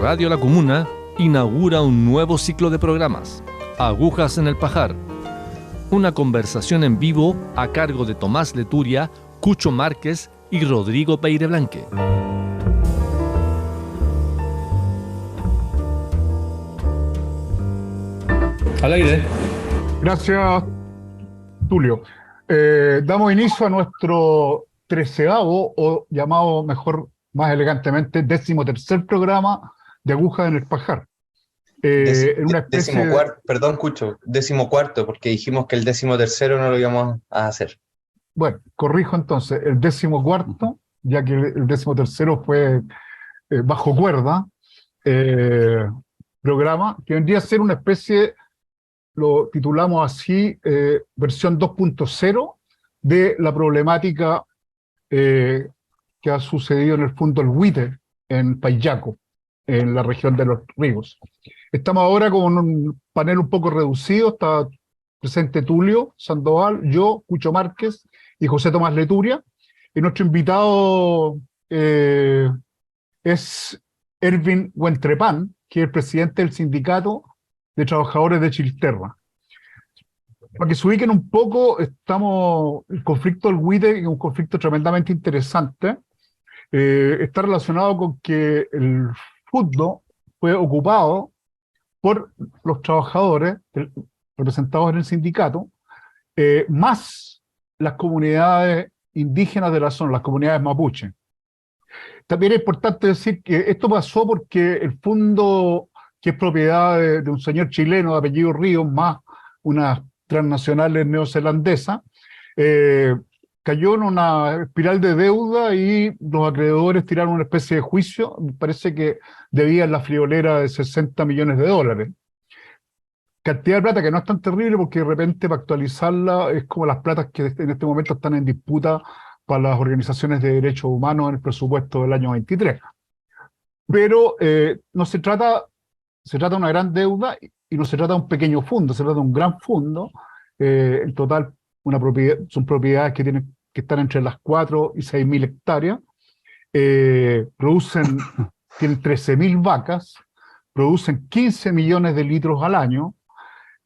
Radio La Comuna inaugura un nuevo ciclo de programas, Agujas en el Pajar. Una conversación en vivo a cargo de Tomás Leturia, Cucho Márquez y Rodrigo Peireblanque. Al aire. Gracias, Tulio. Damos inicio a nuestro 13º, o llamado mejor, más elegantemente, 13º programa de Agujas en el Pajar. En una especie Perdón, Cucho, 14º, porque dijimos que el 13º no lo íbamos a hacer. Bueno, corrijo entonces, el 14º, ya que el 13º fue bajo cuerda, programa, que vendría a ser una especie, lo titulamos así, versión 2.0 de la problemática que ha sucedido en el fondo del Huite, en Payaco, en la región de Los Ríos. Estamos ahora con un panel un poco reducido, está presente Tulio Sandoval, yo, Cucho Márquez y José Tomás Leturia, y nuestro invitado es Erwin Huentrepán, que es el presidente del Sindicato de Trabajadores de Chilterra. Para que se ubiquen un poco, el conflicto del Huite, que es un conflicto tremendamente interesante, está relacionado con que el fútbol fue ocupado por los trabajadores representados en el sindicato, más las comunidades indígenas de la zona, las comunidades mapuche. También es importante decir que esto pasó porque el fondo, que es propiedad de un señor chileno de apellido Ríos, más unas transnacionales neozelandesas, cayó en una espiral de deuda y los acreedores tiraron una especie de juicio. Me parece que debían la friolera de $60 millones. Cantidad de plata que no es tan terrible, porque de repente para actualizarla es como las platas que en este momento están en disputa para las organizaciones de derechos humanos en el presupuesto del año 23. Pero no se trata de una gran deuda y no se trata de un pequeño fondo, se trata de un gran fondo. En total son propiedades que están entre las 4 y 6.000 hectáreas. Tienen 13.000 vacas, producen 15 millones de litros al año,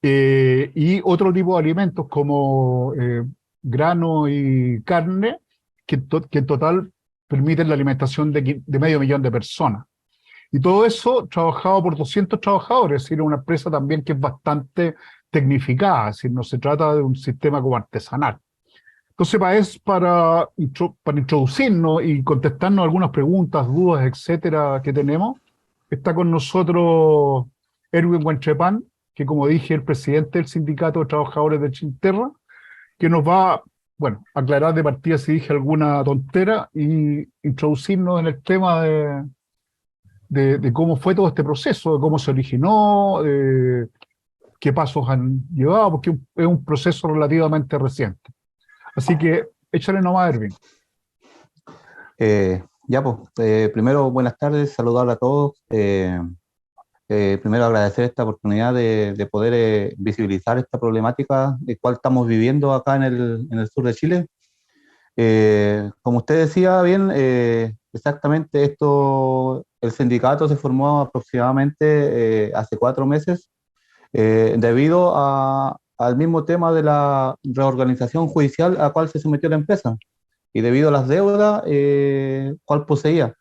y otro tipo de alimentos como grano y carne, que en total permiten la alimentación de medio millón de personas. Y todo eso trabajado por 200 trabajadores, es decir, una empresa también que es bastante tecnificada, es decir, no se trata de un sistema como artesanal. Entonces, para introducirnos y contestarnos algunas preguntas, dudas, etcétera, que tenemos, está con nosotros Erwin Huentrepán, que, como dije, es el presidente del Sindicato de Trabajadores de Chilterra, que nos va, bueno, a aclarar de partida si dije alguna tontera y introducirnos en el tema de cómo fue todo este proceso, de cómo se originó, qué pasos han llevado, porque es un proceso relativamente reciente. Así que échale nomás, Erwin. Primero, buenas tardes, saludar a todos. Primero agradecer esta oportunidad de poder visibilizar esta problemática de cual estamos viviendo acá en el sur de Chile. Como usted decía bien, exactamente el sindicato se formó aproximadamente hace 4 meses, debido al mismo tema de la reorganización judicial a cual se sometió la empresa y debido a las deudas cual poseía.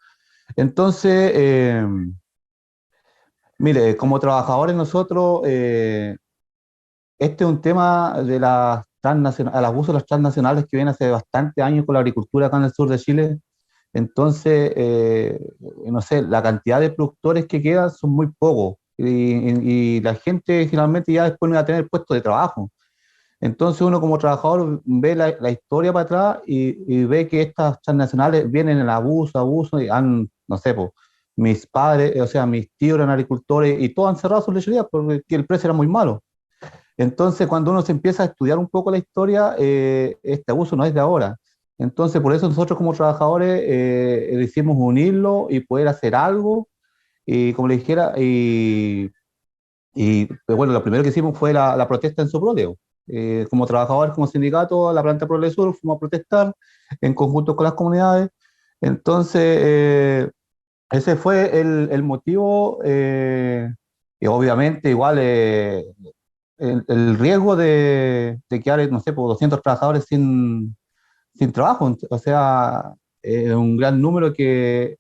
Entonces, mire, como trabajadores nosotros, este es un tema de al abuso de las transnacionales que viene hace bastante años con la agricultura acá en el sur de Chile. Entonces, no sé, la cantidad de productores que quedan son muy pocos y la gente finalmente ya después no va a tener puesto de trabajo. Entonces uno como trabajador ve la historia para atrás y ve que estas transnacionales vienen en abuso y no sé, mis padres, o sea, mis tíos eran agricultores y todos han cerrado sus lecherías porque el precio era muy malo. Entonces, cuando uno se empieza a estudiar un poco la historia, este abuso no es de ahora. Entonces, por eso nosotros como trabajadores decidimos unirlo y poder hacer algo. Y como le dijera, pues bueno, lo primero que hicimos fue la protesta en Soproleo. Como trabajadores, como sindicato, la planta Progresur, fuimos a protestar en conjunto con las comunidades. Entonces, ese fue el motivo, y obviamente igual el riesgo de quedar, no sé, por 200 trabajadores sin trabajo. O sea, un gran número que,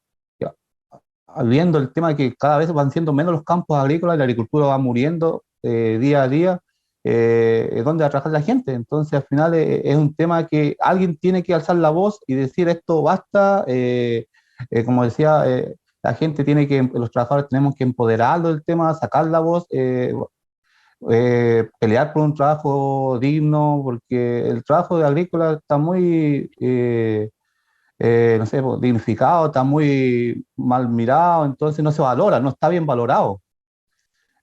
viendo el tema de que cada vez van siendo menos los campos agrícolas y la agricultura va muriendo día a día, es donde va a trabajar la gente. Entonces, al final es un tema que alguien tiene que alzar la voz y decir esto basta. Como decía, la gente tiene que, los trabajadores tenemos que empoderarlo del tema, sacar la voz, pelear por un trabajo digno, porque el trabajo de agrícola está muy, no sé, pues, dignificado, está muy mal mirado, entonces no se valora, no está bien valorado.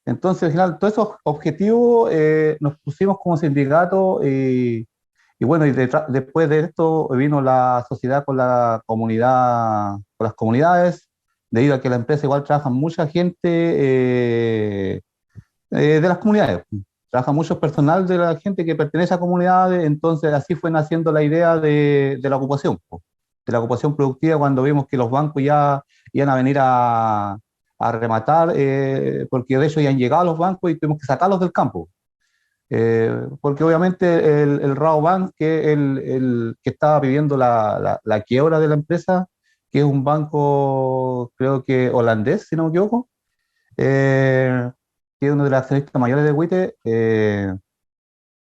Entonces, al final, todos esos objetivos nos pusimos como sindicato y bueno, después de esto vino la sociedad con la comunidad, con las comunidades, debido a que la empresa igual trabaja mucha gente de las comunidades. Trabaja mucho personal de la gente que pertenece a comunidades, entonces así fue naciendo la idea de la ocupación, po, de la ocupación productiva cuando vimos que los bancos ya iban a venir a rematar, porque de hecho ya han llegado a los bancos y tuvimos que sacarlos del campo. Porque obviamente el Rabobank, que el que estaba pidiendo la quiebra de la empresa, que es un banco, creo que holandés, si no me equivoco, eh, que es uno de los accionistas mayores de WITE,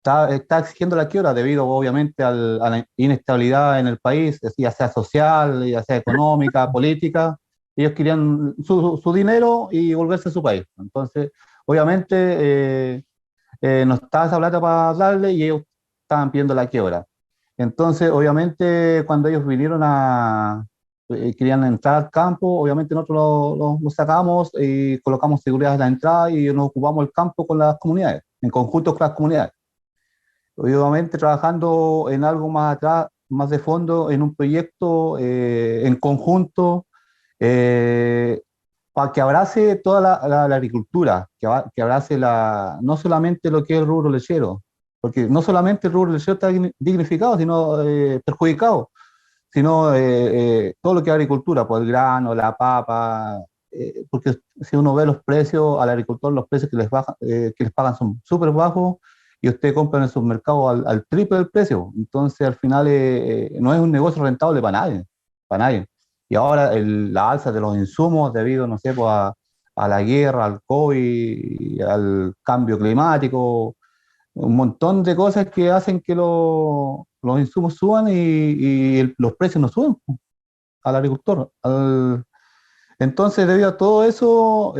está exigiendo la quiebra debido obviamente a la inestabilidad en el país, ya sea social, ya sea económica, política. Ellos querían su dinero y volverse a su país. Entonces, obviamente, no estaba esa plata para darle y ellos estaban pidiendo la quiebra. Entonces, obviamente, cuando ellos vinieron querían entrar al campo, obviamente nosotros los sacamos y colocamos seguridad en la entrada y nos ocupamos el campo con las comunidades, en conjunto con las comunidades. Obviamente trabajando en algo más atrás, más de fondo, en un proyecto en conjunto, eh, para que abrace toda la agricultura, que abrace no solamente lo que es el rubro lechero, porque no solamente el rubro lechero está dignificado, sino perjudicado, sino todo lo que es agricultura, pues el grano, la papa, porque si uno ve los precios al agricultor, los precios que les pagan son súper bajos y usted compra en el supermercado al triple del precio. Entonces, al final, no es un negocio rentable para nadie, para nadie. Y ahora la alza de los insumos debido, no sé, pues a la guerra, al COVID, al cambio climático, un montón de cosas que hacen que los insumos suban y los precios no suben al agricultor. Entonces, debido a todo eso,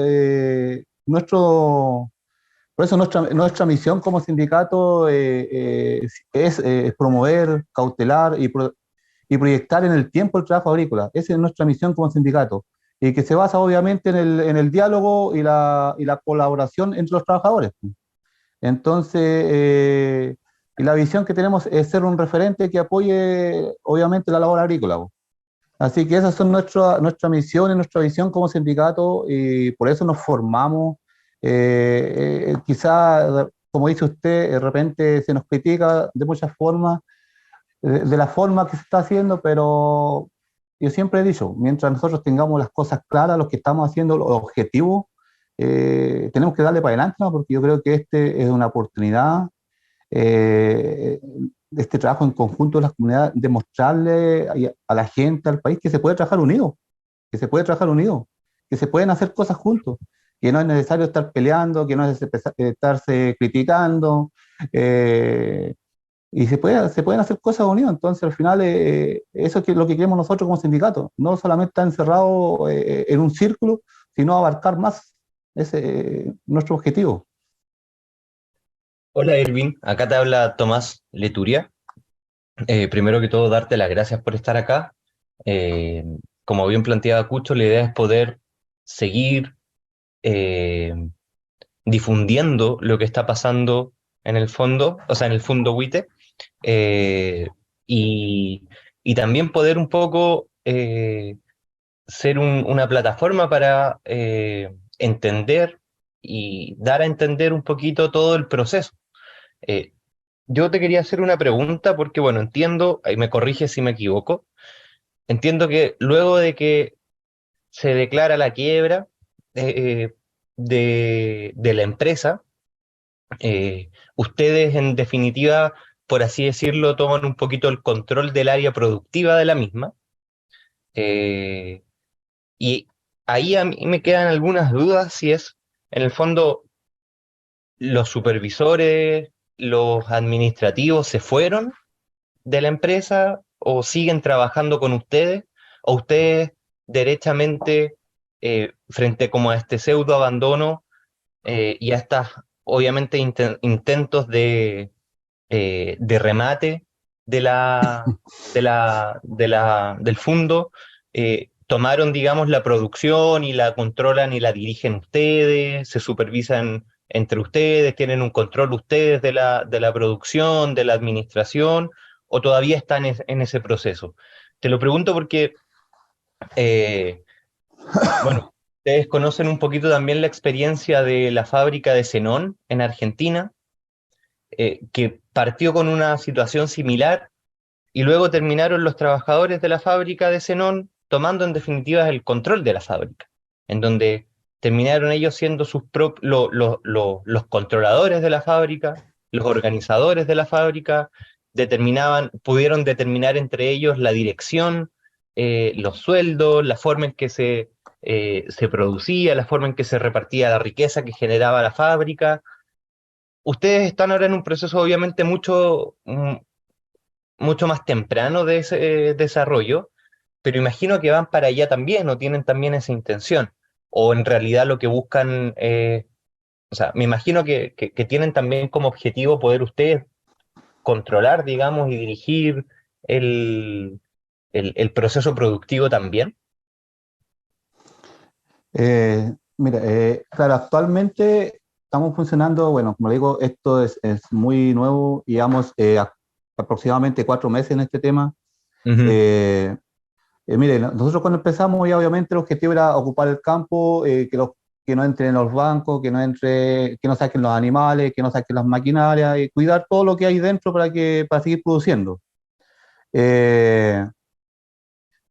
por eso nuestra misión como sindicato es promover, cautelar y proyectar en el tiempo el trabajo agrícola. Esa es nuestra misión como sindicato. Y que se basa obviamente en el diálogo y la colaboración entre los trabajadores. Entonces, y la visión que tenemos es ser un referente que apoye, obviamente, la labor agrícola, po. Así que esas son nuestra misión y nuestra visión como sindicato y por eso nos formamos. Quizá, como dice usted, de repente se nos critica de muchas formas, de la forma que se está haciendo, pero yo siempre he dicho, mientras nosotros tengamos las cosas claras, lo que estamos haciendo, los objetivos, tenemos que darle para adelante, ¿no? Porque yo creo que este es una oportunidad, de este trabajo en conjunto de las comunidades, demostrarle a la gente, al país, que se puede trabajar unido, que se puede trabajar unido, que se pueden hacer cosas juntos, que no es necesario estar peleando, que no es estarse criticando, y se pueden hacer cosas unidas. Entonces, al final, eso es lo que queremos nosotros como sindicato, no solamente estar encerrado en un círculo, sino abarcar más. Ese es nuestro objetivo. Hola Irving, acá te habla Tomás Leturia. Primero que todo, darte las gracias por estar acá. Eh, Como bien planteaba Cucho, la idea es poder seguir eh, difundiendo lo que está pasando en el fondo, o sea, en el fondo WITE, eh, y, y también poder un poco ser una plataforma para entender y dar a entender un poquito todo el proceso. Eh, yo te quería hacer una pregunta porque, bueno, entiendo, ahí me corrige si me equivoco, entiendo que luego de que se declara la quiebra de la empresa. Ustedes, en definitiva, por así decirlo, toman un poquito el control del área productiva de la misma. Y ahí a mí me quedan algunas dudas si es, en el fondo, los supervisores, los administrativos se fueron de la empresa o siguen trabajando con ustedes, o ustedes derechamente, frente como a este pseudo abandono y a estas, obviamente, intentos de remate del fondo, tomaron, digamos, la producción y la controlan y la dirigen ustedes, se supervisan entre ustedes, tienen un control ustedes de la producción, de la administración, o todavía están en ese proceso. Te lo pregunto porque, eh, bueno, ustedes conocen un poquito también la experiencia de la fábrica de Zenón en Argentina, que partió con una situación similar y luego terminaron los trabajadores de la fábrica de Zenón tomando en definitiva el control de la fábrica, en donde terminaron ellos siendo los controladores de la fábrica, los organizadores de la fábrica, pudieron determinar entre ellos la dirección, los sueldos, la forma en que se producía, la forma en que se repartía la riqueza que generaba la fábrica. Ustedes están ahora en un proceso obviamente mucho más temprano de ese desarrollo, pero imagino que van para allá también, o tienen también esa intención, o en realidad lo que buscan, o sea, me imagino que tienen también como objetivo poder ustedes controlar, digamos, y dirigir el, el proceso productivo también. Mira, claro, actualmente estamos funcionando, bueno, como le digo, esto es muy nuevo, llevamos aproximadamente 4 meses en este tema. Ujú. Mire, nosotros cuando empezamos, ya obviamente el objetivo era ocupar el campo, que no entren los bancos, que no saquen los animales, que no saquen las maquinarias, y cuidar todo lo que hay dentro para seguir produciendo. Eh,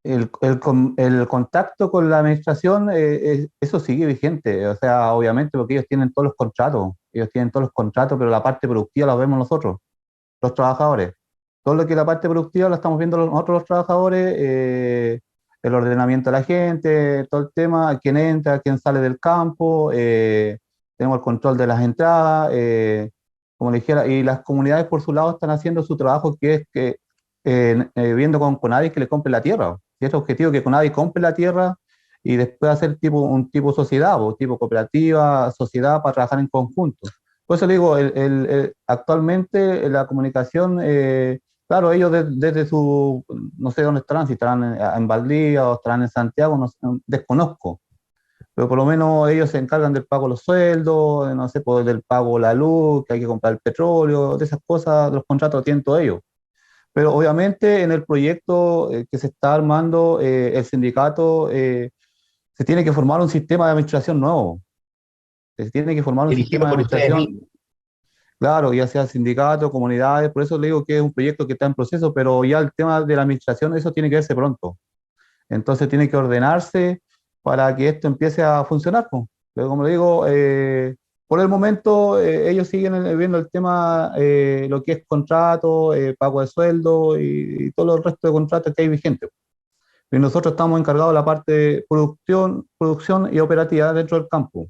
el contacto con la administración, eso sigue vigente, o sea, obviamente porque ellos tienen todos los contratos, pero la parte productiva la vemos nosotros, los trabajadores. Todo lo que es la parte productiva la estamos viendo nosotros los trabajadores, el ordenamiento de la gente, todo el tema, quién entra, quién sale del campo, tenemos el control de las entradas, como le dijera, y las comunidades por su lado están haciendo su trabajo, que es que viendo con Conavi que le compre la tierra. Y es el objetivo, que Conavi compre la tierra y después hacer un tipo sociedad, o tipo cooperativa, sociedad, para trabajar en conjunto. Por eso le digo, actualmente la comunicación, claro, ellos desde su, no sé dónde estarán, si estarán en Valdivia o estarán en Santiago, desconozco, pero por lo menos ellos se encargan del pago de los sueldos, no sé, pues, del pago de la luz, que hay que comprar el petróleo, de esas cosas, los contratos lo tienen todos ellos. Pero obviamente en el proyecto que se está armando, el sindicato, se tiene que formar un sistema de administración nuevo. Se tiene que formar un Dirigido sistema de por ustedes administración, mismos. claro, ya sea sindicato, comunidades, por eso le digo que es un proyecto que está en proceso, pero ya el tema de la administración, eso tiene que verse pronto. Entonces tiene que ordenarse para que esto empiece a funcionar, pues. Pero como le digo, por el momento ellos siguen viendo el tema, lo que es contrato, pago de sueldo y todo el resto de contratos que hay vigentes. Y nosotros estamos encargados de la parte de producción y operativa dentro del campo.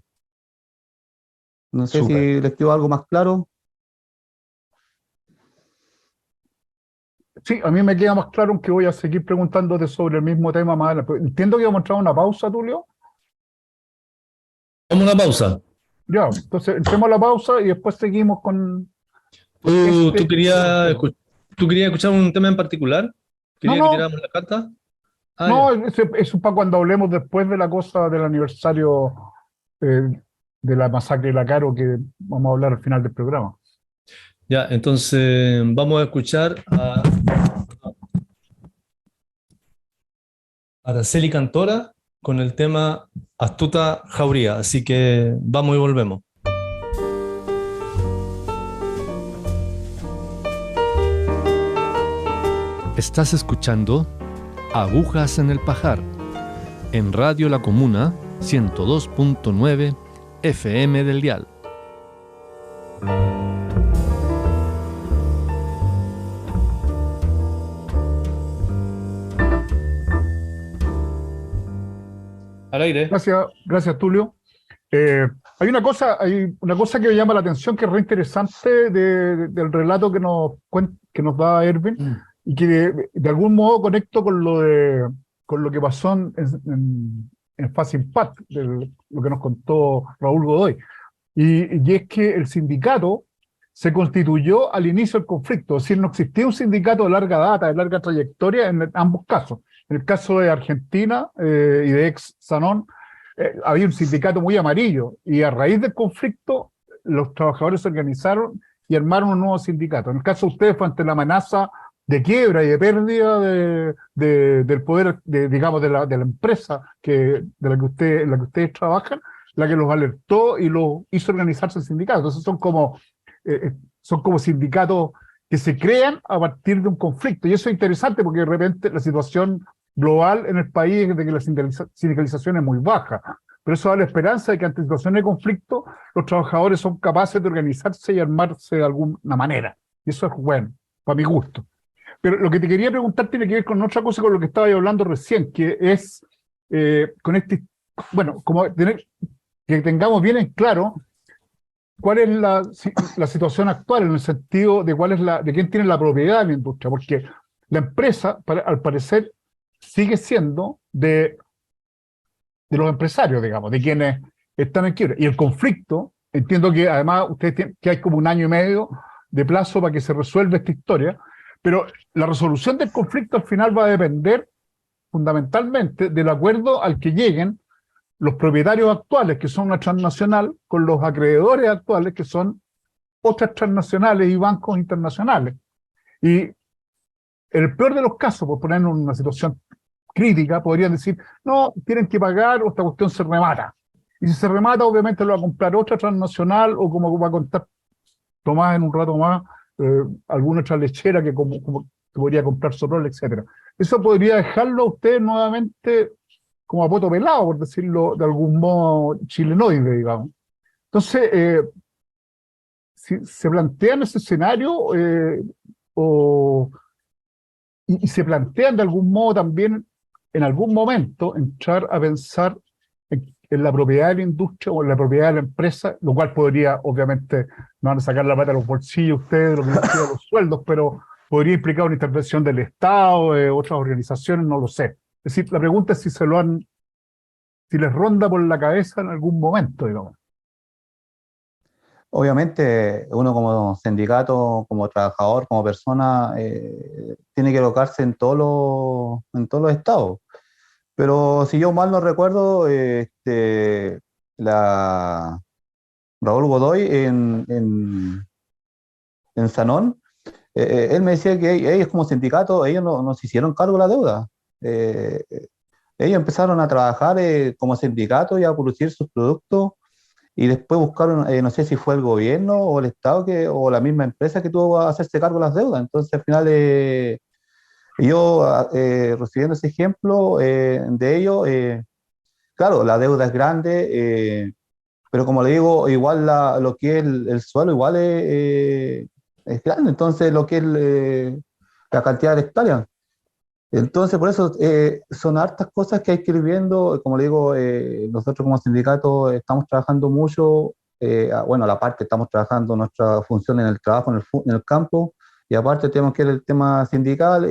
No sé Súper. si les quedó algo más claro. Sí, a mí me queda más claro, aunque voy a seguir preguntándote sobre el mismo tema más adelante. Pero entiendo que vamos a entrar a una pausa, Tulio. Vamos a una pausa. Ya, entonces entremos a la pausa y después seguimos con ¿Tú este querías, tema. tú querías escuchar un tema en particular? No, ¿Querías que no, tiráramos la carta? Ah, no, ya. eso es para cuando hablemos después de la cosa del aniversario de la masacre de la Caro, que vamos a hablar al final del programa. Ya, entonces vamos a escuchar a Araceli Cantora con el tema Astuta Jauría. Así que vamos y volvemos. Estás escuchando Agujas en el Pajar, en Radio La Comuna 102.9 FM del dial. Al aire. Gracias, Tulio. Hay una cosa que me llama la atención, que es re interesante del relato que nos da Erwin, y que de algún modo conecto con lo que pasó en Fast Impact, lo que nos contó Raúl Godoy. Y es que el sindicato se constituyó al inicio del conflicto, es decir, no existía un sindicato de larga data, de larga trayectoria en ambos casos. En el caso de Argentina y de ex Sanón, había un sindicato muy amarillo, y a raíz del conflicto los trabajadores se organizaron y armaron un nuevo sindicato. En el caso de ustedes fue ante la amenaza de quiebra y de pérdida del poder, digamos, de la empresa en la que ustedes trabajan, la que los alertó y los hizo organizarse el sindicato. Entonces son como sindicatos que se crean a partir de un conflicto. Y eso es interesante porque de repente la situación global en el país es de que la sindicalización es muy baja. Pero eso da la esperanza de que ante situaciones de conflicto los trabajadores son capaces de organizarse y armarse de alguna manera. Y eso es bueno, para mi gusto. Pero lo que te quería preguntar tiene que ver con otra cosa, con lo que estaba yo hablando recién, que es que tengamos bien en claro cuál es la situación actual, en el sentido de de quién tiene la propiedad de la industria, porque la empresa, al parecer, sigue siendo de los empresarios, digamos, de quienes están en quiebra. Y el conflicto, entiendo que además ustedes tienen, que hay como 1 año y medio de plazo para que se resuelva esta historia, pero la resolución del conflicto al final va a depender fundamentalmente del acuerdo al que lleguen los propietarios actuales, que son una transnacional, con los acreedores actuales, que son otras transnacionales y bancos internacionales. Y en el peor de los casos, por ponernos en una situación crítica, podrían decir, no, tienen que pagar o esta cuestión se remata. Y si se remata, obviamente lo va a comprar otra transnacional, o como va a contar Tomás en un rato más, alguna otra lechera que como podría comprar Soprol, etc. Eso podría dejarlo a ustedes nuevamente como a poto pelado, por decirlo de algún modo chilenoide, digamos. Entonces, si se plantean ese escenario, y se plantean de algún modo también, en algún momento, entrar a pensar en la propiedad de la industria o en la propiedad de la empresa, lo cual podría, obviamente, no van a sacar la plata de los bolsillos ustedes, los sueldos, pero podría implicar una intervención del Estado, de otras organizaciones, no lo sé. Es decir, la pregunta es si les ronda por la cabeza en algún momento, digamos. Obviamente, uno como sindicato, como trabajador, como persona, tiene que alocarse en todos los estados. Pero si yo mal no recuerdo, Raúl Godoy en Sanón, él me decía que ellos como sindicato, ellos no se hicieron cargo de la deuda. Ellos empezaron a trabajar como sindicato y a producir sus productos, y después buscaron, no sé si fue el gobierno o el Estado o la misma empresa que tuvo que hacerse cargo de las deudas. Entonces al final yo, recibiendo ese ejemplo de ellos, claro, la deuda es grande, pero como le digo, igual lo que es el suelo igual es grande, entonces lo que es la cantidad de hectáreas. Entonces, por eso son hartas cosas que hay que ir viendo. Como le digo, nosotros como sindicato estamos trabajando mucho, bueno, a la parte estamos trabajando nuestra función en el trabajo en el campo, y aparte tenemos que ir el tema sindical,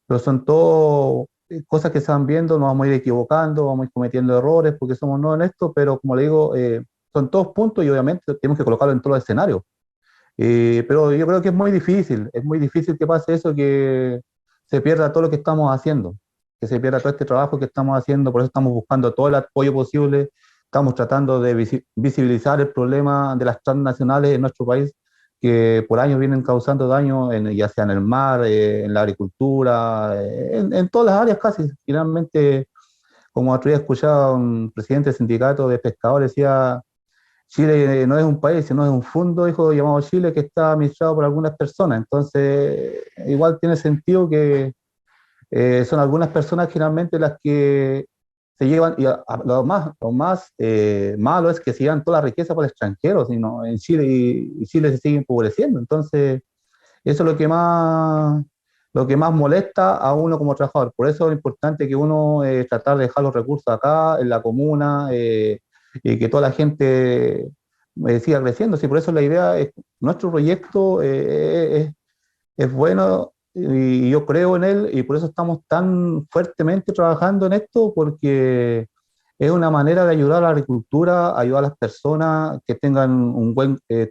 pero son todo cosas que se van viendo, nos vamos a ir equivocando, vamos a ir cometiendo errores porque somos nuevos en esto, pero como le digo, son todos puntos y obviamente tenemos que colocarlo en todos los escenarios. Pero yo creo que es muy difícil que pase eso, que se pierda todo lo que estamos haciendo, que se pierda todo este trabajo que estamos haciendo. Por eso estamos buscando todo el apoyo posible, estamos tratando de visibilizar el problema de las transnacionales en nuestro país, que por años vienen causando daño, ya sea en el mar, en la agricultura, en todas las áreas casi. Finalmente, como otro día escuchaba a un presidente del sindicato de pescadores, decía, Chile no es un país, sino es un fondo, dijo, llamado Chile, que está administrado por algunas personas. Entonces, igual tiene sentido que son algunas personas generalmente las que se llevan, y lo más malo es que se llevan toda la riqueza por el extranjero, sino en Chile, y Chile se sigue empobreciendo. Entonces, eso es lo que más molesta a uno como trabajador. Por eso es importante que uno tratar de dejar los recursos acá, en la comuna, y que toda la gente siga creciendo. Sí, por eso la idea es, nuestro proyecto es bueno y yo creo en él y por eso estamos tan fuertemente trabajando en esto, porque es una manera de ayudar a la agricultura, ayudar a las personas que tengan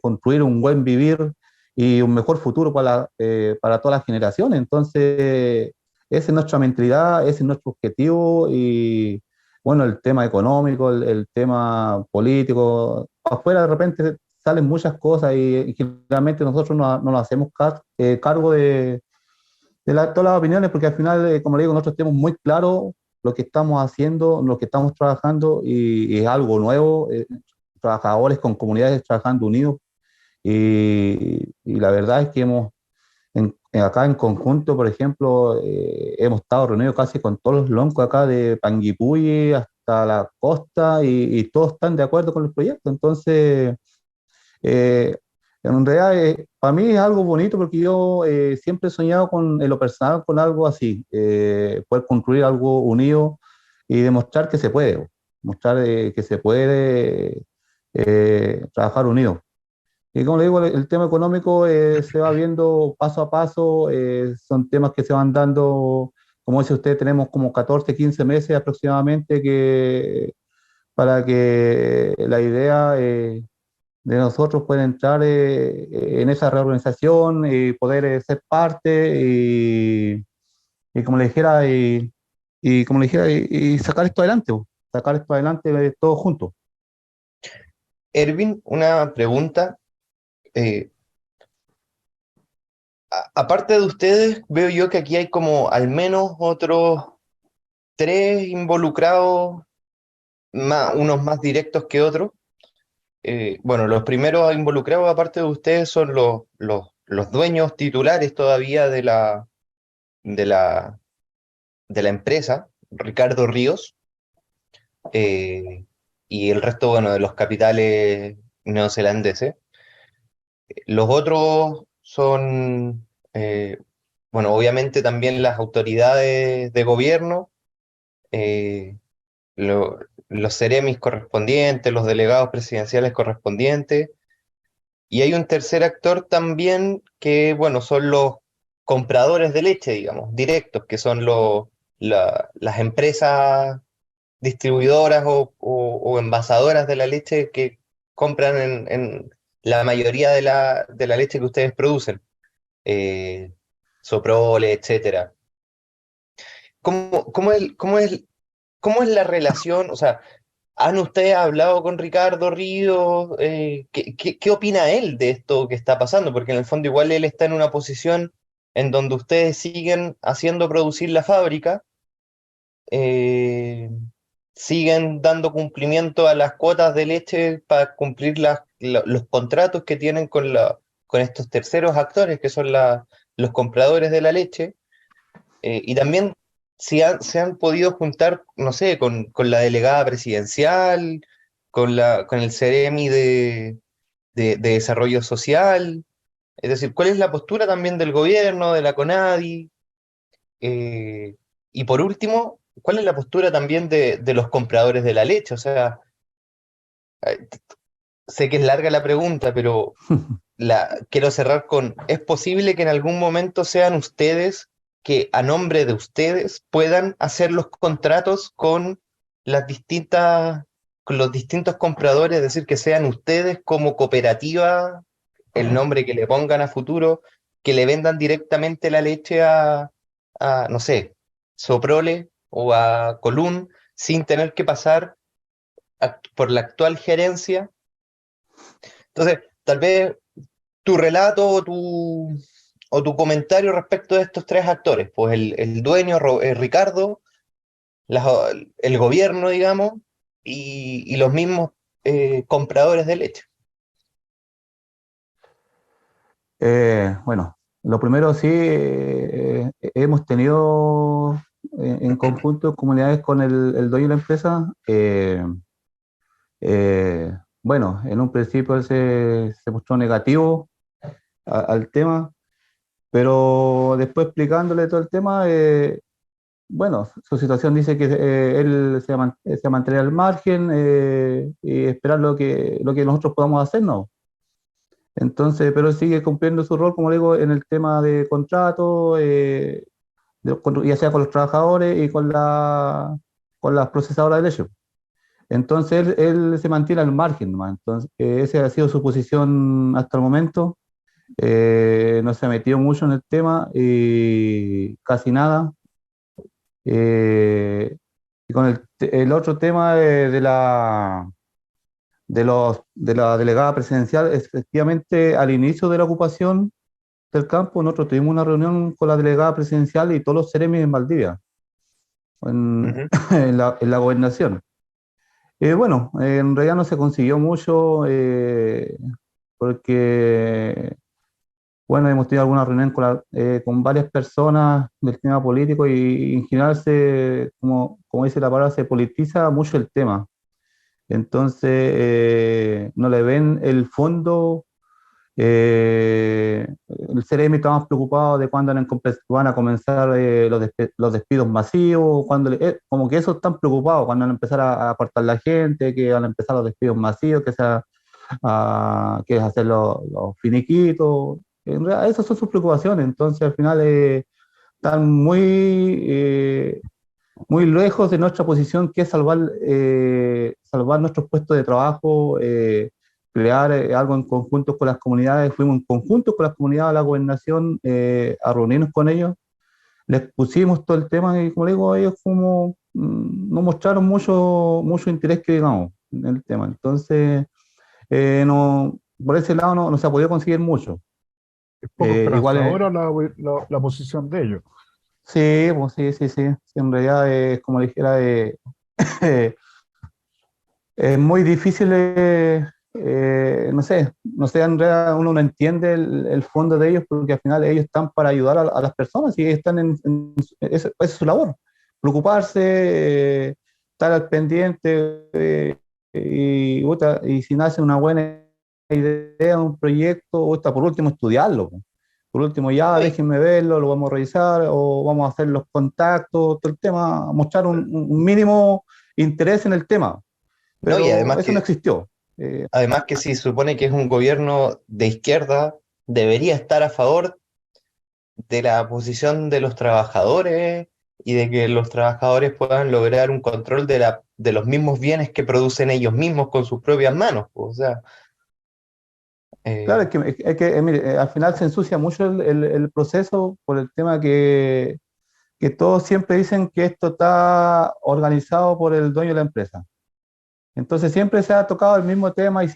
construir un buen vivir y un mejor futuro para todas las generaciones. Entonces, esa es nuestra mentalidad, ese es nuestro objetivo y bueno, el tema económico, el tema político, afuera de repente salen muchas cosas y generalmente nosotros no nos hacemos cargo de todas las opiniones, porque al final, como le digo, nosotros tenemos muy claro lo que estamos haciendo, lo que estamos trabajando y es algo nuevo, trabajadores con comunidades trabajando unidos y la verdad es que acá en conjunto, por ejemplo, hemos estado reunidos casi con todos los loncos acá de Panguipulli hasta la costa y todos están de acuerdo con el proyecto. Entonces, eh, en realidad, para mí es algo bonito porque yo siempre he soñado en lo personal con algo así, poder construir algo unido y demostrar que se puede, mostrar que se puede trabajar unido. Y como le digo, el tema económico se va viendo paso a paso, son temas que se van dando, como dice usted, tenemos como 14 15 meses aproximadamente para que la idea de nosotros pueda entrar en esa reorganización y poder ser parte y como le dijera, y sacar esto adelante, sacar esto adelante todos juntos. Ervin, una pregunta. eh, Aparte de ustedes, veo yo que aquí hay como al menos otros tres involucrados, unos más directos que otros. Bueno, los primeros involucrados, aparte de ustedes, son los dueños titulares todavía de la, de la empresa, Ricardo Ríos, eh, y el resto, bueno, de los capitales neozelandeses. Los otros son, bueno, obviamente también las autoridades de gobierno, eh, los seremis correspondientes, los delegados presidenciales correspondientes, y hay un tercer actor también que, bueno, son los compradores de leche, digamos, directos, que son las empresas distribuidoras o envasadoras de la leche que compran en la mayoría de la leche que ustedes producen, eh, Soprole, etcétera. ¿Cómo es la relación? O sea, ¿han ustedes hablado con Ricardo Ríos? ¿Qué opina él de esto que está pasando? Porque en el fondo igual él está en una posición en donde ustedes siguen haciendo producir la fábrica, eh, siguen dando cumplimiento a las cuotas de leche para cumplir los contratos que tienen con estos terceros actores que son los compradores de la leche. Y también si se han podido juntar, no sé, con la delegada presidencial, con el Ceremi de Desarrollo Social. Es decir, ¿cuál es la postura también del gobierno, de la CONADI? Eh, y por último, ¿cuál es la postura también de los compradores de la leche? O sea, eh, sé que es larga la pregunta, pero quiero cerrar con, ¿es posible que en algún momento sean ustedes que a nombre de ustedes puedan hacer los contratos con con los distintos compradores, es decir, que sean ustedes como cooperativa, el nombre que le pongan a futuro, que le vendan directamente la leche no sé, Soprole o a Colún, sin tener que pasar por la actual gerencia? Entonces, tal vez tu relato o tu comentario respecto de estos tres actores, pues el dueño, Ricardo, el gobierno, digamos, y los mismos compradores de leche. Bueno, Lo primero, sí, hemos tenido en conjunto comunidades con el dueño de la empresa. Eh, bueno, en un principio él se mostró negativo al tema, pero después explicándole todo el tema, bueno, su situación dice que él se va a mantener al margen y esperar lo que nosotros podamos hacer, ¿no? Entonces, pero él sigue cumpliendo su rol, como le digo, en el tema de contrato, ya sea con los trabajadores y con las procesadoras de leche. Entonces, él se mantiene al margen nomás. Entonces, esa ha sido su posición hasta el momento. No se ha metido mucho en el tema y casi nada. Eh, y con el otro tema de la delegada presidencial, efectivamente, al inicio de la ocupación del campo, nosotros tuvimos una reunión con la delegada presidencial y todos los seremis en Valdivia, en, Ujú. en la gobernación. Bueno, en realidad no se consiguió mucho porque, bueno, hemos tenido alguna reunión con varias personas del tema político y en general como dice la palabra, se politiza mucho el tema. Entonces, no le ven el fondo. El CRM está más preocupado de cuándo van a comenzar los despidos masivos, como que eso están preocupados, cuando van a empezar a cortar la gente, que van a empezar los despidos masivos, que es hacer los finiquitos. En realidad, esas son sus preocupaciones. Entonces, al final, están muy lejos de nuestra posición, que es salvar nuestros puestos de trabajo, crear algo en conjunto con las comunidades. Fuimos en conjunto con las comunidades a la gobernación a reunirnos con ellos. Les pusimos todo el tema y, como le digo, ellos como no mostraron mucho interés, que digamos, en el tema. Entonces, no, por ese lado no se ha podido conseguir mucho. Es poco Igual, esperanzadora la posición de ellos. sí, pues sí, sí, sí. Sí, en realidad, como dijera, es muy difícil, no sé, en realidad uno no entiende el fondo de ellos, porque al final ellos están para ayudar a las personas y están esa es su labor, preocuparse, estar al pendiente, y si nace una buena idea, un proyecto, por último estudiarlo. Por último, ya Oye, déjenme verlo, lo vamos a revisar o vamos a hacer los contactos, todo el tema, mostrar un mínimo interés en el tema, no, y pero eso no existió. además que si supone que es un gobierno de izquierda, debería estar a favor de la posición de los trabajadores y de que los trabajadores puedan lograr un control de los mismos bienes que producen ellos mismos con sus propias manos. O sea, Claro, eh, mire, al final se ensucia mucho el proceso por el tema que todos siempre dicen que esto está organizado por el dueño de la empresa. Entonces siempre se ha tocado el mismo tema y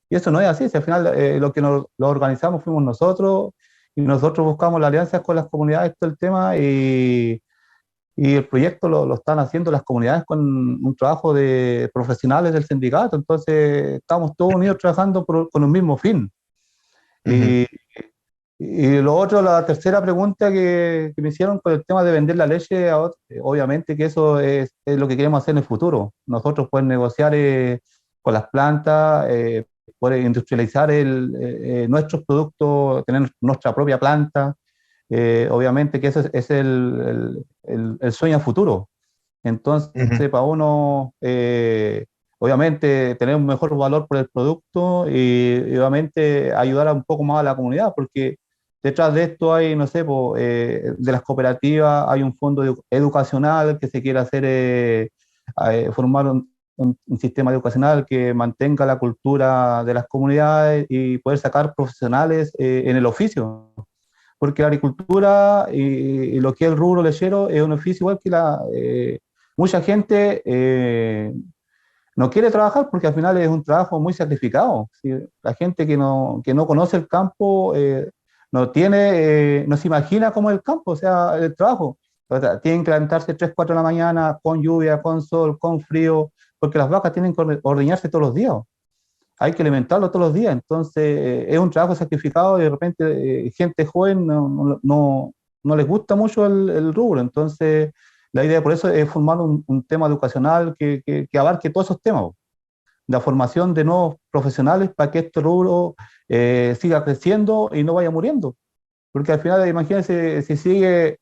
eso no es así. Si al final lo que lo organizamos fuimos nosotros y nosotros buscamos la alianza con las comunidades, todo el tema y el proyecto lo están haciendo las comunidades con un trabajo de profesionales del sindicato. Entonces estamos todos unidos trabajando con un mismo fin. ujú. Y, y lo otro, la tercera pregunta que me hicieron con el tema de vender la leche, obviamente que eso es lo que queremos hacer en el futuro. Nosotros poder negociar con las plantas, poder industrializar nuestros productos, tener nuestra propia planta. Obviamente que ese es el sueño a futuro. Ujú. Entonces, para uno, obviamente, tener un mejor valor por el producto y obviamente ayudar un poco más a la comunidad, porque detrás de esto hay, no sé, de las cooperativas hay un fondo educacional que se quiere hacer, formar un sistema educacional que mantenga la cultura de las comunidades y poder sacar profesionales en el oficio, porque la agricultura y lo que es el rubro lechero es un oficio igual que mucha gente no quiere trabajar porque al final es un trabajo muy sacrificado. ¿Sí? La gente que no conoce el campo no se imagina cómo es el campo, o sea, el trabajo. O sea, tienen que levantarse 3 4 de la mañana con lluvia, con sol, con frío, porque las vacas tienen que ordeñarse todos los días. hay que alimentarlo todos los días. Entonces, es un trabajo sacrificado y de repente gente joven no les gusta mucho el rubro. Entonces, la idea por eso es formar un tema educacional que abarque todos esos temas, la formación de nuevos profesionales para que este rubro siga creciendo y no vaya muriendo. Porque al final, imagínense, si sigue,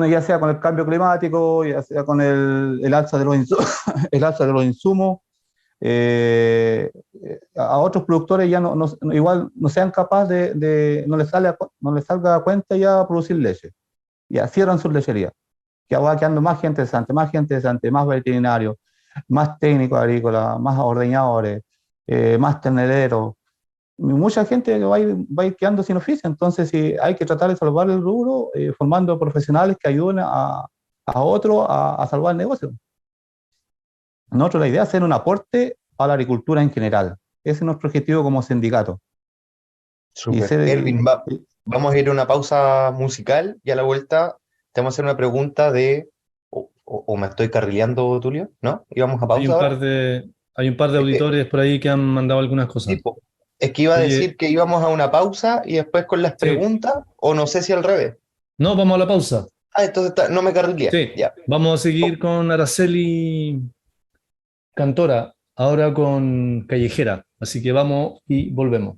ya sea con el cambio climático, ya sea con el alza de los el alza de los insumos, a otros productores ya igual no sean capaces no les salga a cuenta ya producir leche. Ya cierran sus lecherías. Que va quedando más gente cesante, más veterinarios, más técnicos agrícolas, más ordeñadores, más terneros. Mucha gente va a ir quedando sin oficio. Entonces, sí, hay que tratar de salvar el rubro formando profesionales que ayuden a otros a salvar el negocio. Nosotros la idea es hacer un aporte a la agricultura en general. Ese es nuestro objetivo como sindicato. Super. Erwin, vamos a ir a una pausa musical y a la vuelta te vamos a hacer una pregunta o me estoy carrileando, Tulio, ¿no? Y vamos a pausa ahora. Hay un par de auditores por ahí que han mandado algunas cosas. Tipo, es que iba a decir que íbamos a una pausa y después con las preguntas, o no sé si al revés. No, vamos a la pausa. Entonces no me carrileé. Sí, ya. Vamos a seguir con Araceli Cantora, ahora con Callejera. Así que vamos y volvemos.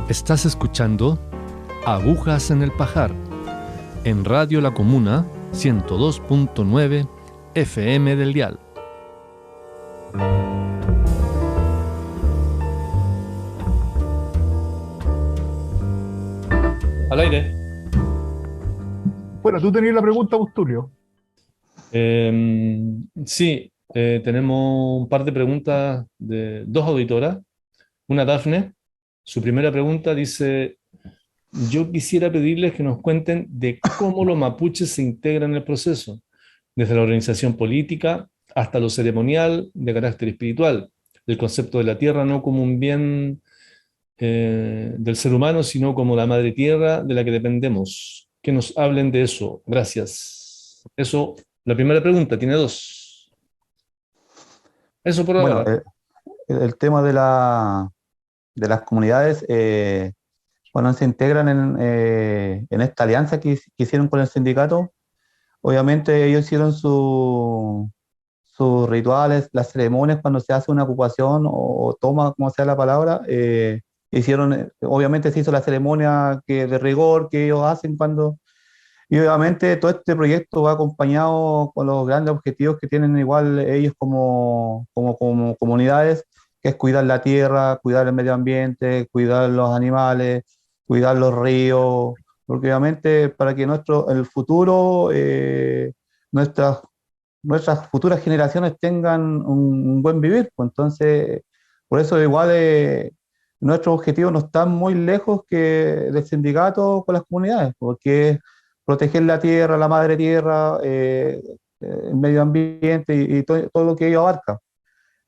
Estás escuchando Agujas en el Pajar, en Radio La Comuna 102.9 FM del dial. Al aire. Bueno, tú tenías la pregunta, Tulio. Sí, tenemos un par de preguntas de dos auditoras. Una Dafne. Su primera pregunta dice: yo quisiera pedirles que nos cuenten de cómo los mapuches se integran en el proceso, desde la organización política hasta lo ceremonial de carácter espiritual, el concepto de la tierra no como un bien del ser humano, sino como la madre tierra de la que dependemos. Que nos hablen de eso. Gracias. Eso, la primera pregunta, tiene dos. Eso por ahora. Bueno, el tema de las comunidades, cuando se integran en esta alianza que hicieron con el sindicato, obviamente ellos hicieron sus rituales, las ceremonias cuando se hace una ocupación o toma, como sea la palabra, obviamente se hizo la ceremonia de rigor que ellos hacen y obviamente todo este proyecto va acompañado con los grandes objetivos que tienen igual ellos como comunidades, que es cuidar la tierra, cuidar el medio ambiente, cuidar los animales, cuidar los ríos, porque obviamente para que el futuro, nuestras futuras generaciones tengan un buen vivir, pues entonces, por eso igual nuestros objetivos no están muy lejos que del sindicato con las comunidades, porque es proteger la tierra, la madre tierra, el medio ambiente y todo lo que ello abarca.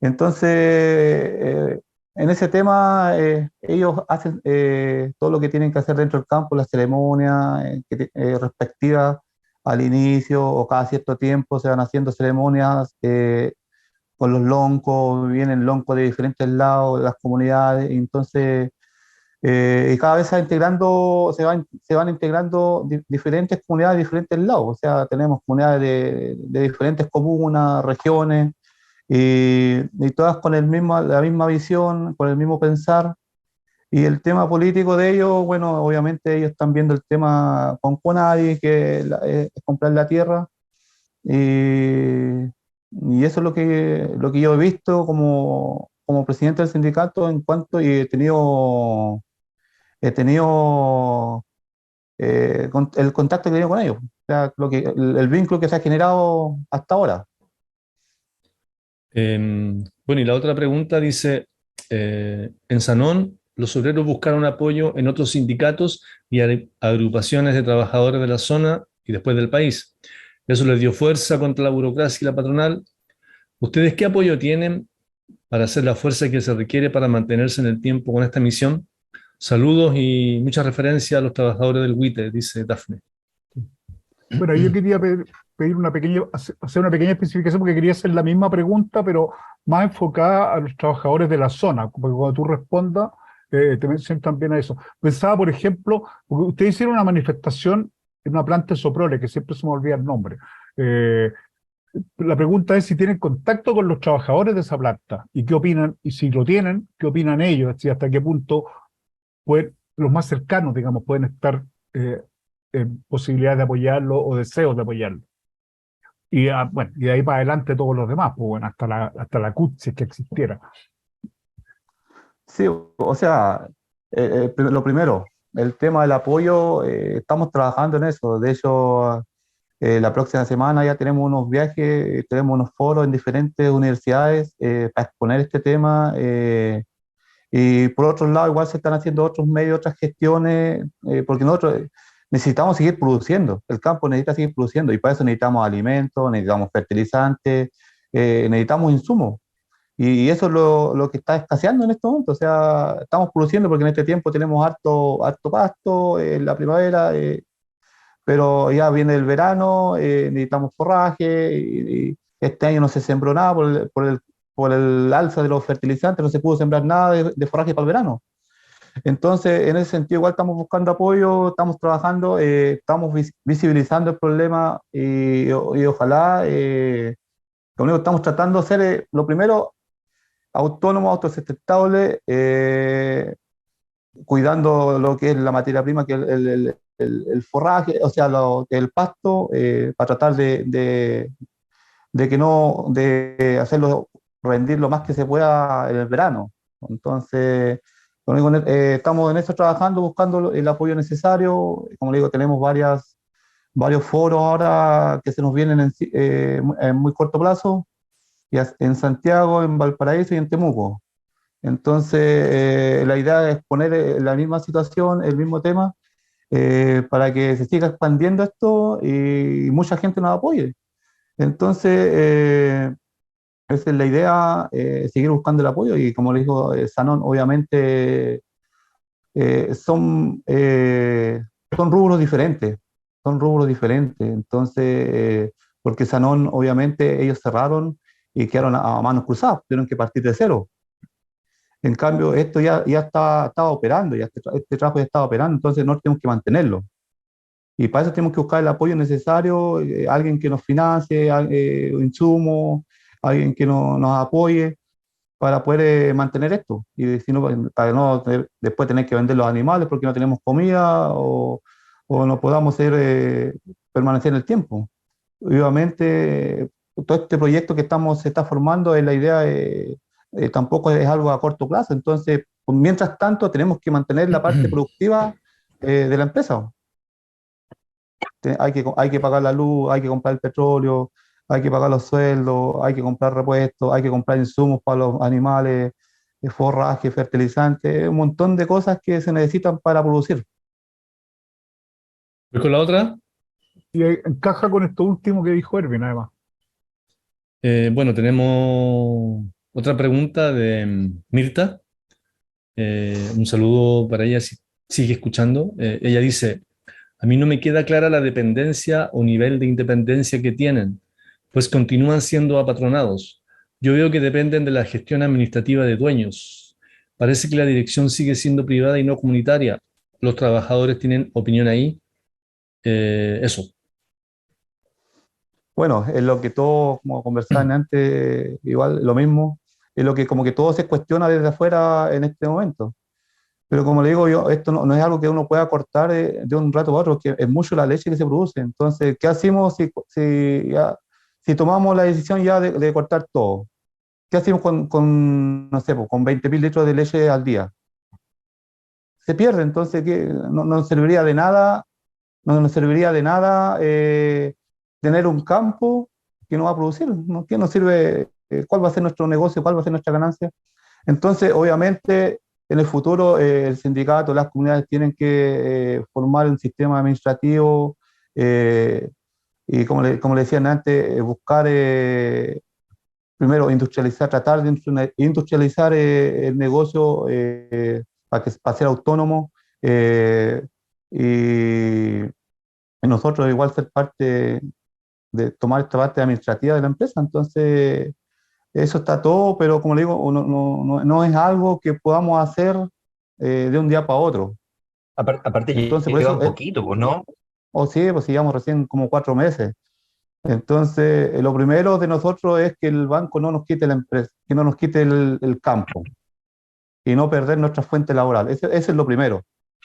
Entonces, en ese tema, ellos hacen todo lo que tienen que hacer dentro del campo, las ceremonias respectivas al inicio o cada cierto tiempo se van haciendo ceremonias con los loncos, vienen loncos de diferentes lados de las comunidades, y entonces y cada vez se van integrando diferentes comunidades de diferentes lados, o sea, tenemos comunidades de diferentes comunas, regiones, y todas con la misma visión, con el mismo pensar. Y el tema político de ellos, bueno, obviamente ellos están viendo el tema con Conadi, que es comprar la tierra, y eso es lo que yo he visto como presidente del sindicato y he tenido el contacto que he tenido con ellos, o sea, el vínculo que se ha generado hasta ahora. Bueno, y la otra pregunta dice, en Sanón, los obreros buscaron apoyo en otros sindicatos y agrupaciones de trabajadores de la zona y después del país. Eso les dio fuerza contra la burocracia y la patronal. ¿Ustedes qué apoyo tienen para hacer la fuerza que se requiere para mantenerse en el tiempo con esta misión? Saludos y mucha referencia a los trabajadores del WITE, dice Dafne. Bueno, yo quería pedir hacer una pequeña especificación porque quería hacer la misma pregunta, pero más enfocada a los trabajadores de la zona, porque cuando tú respondas, te mencionan también a eso. Pensaba, por ejemplo, porque ustedes hicieron una manifestación en una planta de Soprole, que siempre se me olvida el nombre. Eh, la pregunta es si tienen contacto con los trabajadores de esa planta y qué opinan, y si lo tienen, qué opinan ellos, es decir, hasta qué punto los más cercanos, digamos, pueden estar en posibilidad de apoyarlo o deseos de apoyarlo. Y bueno, y de ahí para adelante todos los demás, pues bueno, hasta la CUT, si es que existiera. Sí, o sea, lo primero, el tema del apoyo, estamos trabajando en eso. De hecho, la próxima semana ya tenemos unos viajes, tenemos unos foros en diferentes universidades para exponer este tema. Y por otro lado, igual se están haciendo otros medios, otras gestiones, porque nosotros necesitamos seguir produciendo. El campo necesita seguir produciendo y para eso necesitamos alimentos, necesitamos fertilizantes, necesitamos insumos. Y eso es lo que está escaseando en este momento. O sea, estamos produciendo porque en este tiempo tenemos harto pasto en la primavera, pero ya viene el verano, necesitamos forraje, y este año no se sembró nada por el alza de los fertilizantes, no se pudo sembrar nada de forraje para el verano. Entonces, en ese sentido, igual estamos buscando apoyo, estamos trabajando, estamos visibilizando el problema y ojalá, lo único que estamos tratando de hacer es, lo primero, autónomo, autosustentable, cuidando lo que es la materia prima, que es el forraje, o sea, el pasto, para tratar de que no, de hacerlo rendir lo más que se pueda en el verano. Entonces, estamos en eso trabajando, buscando el apoyo necesario. Como le digo, tenemos varios foros ahora que se nos vienen en muy corto plazo, en Santiago, en Valparaíso y en Temuco. Entonces, la idea es poner la misma situación, el mismo tema, para que se siga expandiendo esto y mucha gente nos apoye. Entonces, esa es la idea, seguir buscando el apoyo y como le dijo Sanón, obviamente son rubros diferentes, entonces, porque Sanón, obviamente, ellos cerraron y quedaron a manos cruzadas, tuvieron que partir de cero. En cambio, esto ya estaba operando, este trabajo ya estaba operando, entonces no tenemos que mantenerlo. Y para eso tenemos que buscar el apoyo necesario, alguien que nos financie, insumos, alguien que nos apoye para poder mantener esto. Y si no, para no después tener que vender los animales porque no tenemos comida o no podamos permanecer en el tiempo. Obviamente, todo este proyecto que se está formando, la idea tampoco es algo a corto plazo. Entonces, pues, mientras tanto, tenemos que mantener la parte productiva de la empresa. Hay que pagar la luz, hay que comprar el petróleo, hay que pagar los sueldos, hay que comprar repuestos, hay que comprar insumos para los animales, forraje, fertilizantes, un montón de cosas que se necesitan para producir. ¿Voy con la otra? Y encaja con esto último que dijo Erwin, además. Bueno, tenemos otra pregunta de Mirta. Un saludo para ella si sigue escuchando. Ella dice, a mí no me queda clara la dependencia o nivel de independencia que tienen, pues continúan siendo apatronados. Yo veo que dependen de la gestión administrativa de dueños. Parece que la dirección sigue siendo privada y no comunitaria. ¿Los trabajadores tienen opinión ahí? Eso. Bueno, es lo que todos, como conversaban antes, igual lo mismo, es lo que como que todo se cuestiona desde afuera en este momento. Pero como le digo yo, esto no es algo que uno pueda cortar de un rato a otro, que es mucho la leche que se produce. Entonces, ¿qué hacemos si tomamos la decisión ya de cortar todo? ¿Qué hacemos no sé, pues, con 20.000 litros de leche al día? Se pierde, entonces no nos serviría de nada, no nos serviría de nada tener un campo que no va a producir, ¿no? ¿Qué nos sirve? ¿Cuál va a ser nuestro negocio? ¿Cuál va a ser nuestra ganancia? Entonces, obviamente, en el futuro, el sindicato, las comunidades tienen que formar un sistema administrativo y, como le decían antes, buscar, primero, tratar de industrializar el negocio para ser autónomo eh, y nosotros igual ser parte de tomar esta parte administrativa de la empresa. Entonces, eso está todo, pero como le digo, no es algo que podamos hacer de un día para otro. Aparte Entonces, por lleva eso, un poquito, pues, ¿no? o sí, pues sigamos recién como 4 meses. Entonces, lo primero de nosotros es que el banco no nos quite la empresa, que no nos quite el campo y no perder nuestra fuente laboral. Ese es lo primero.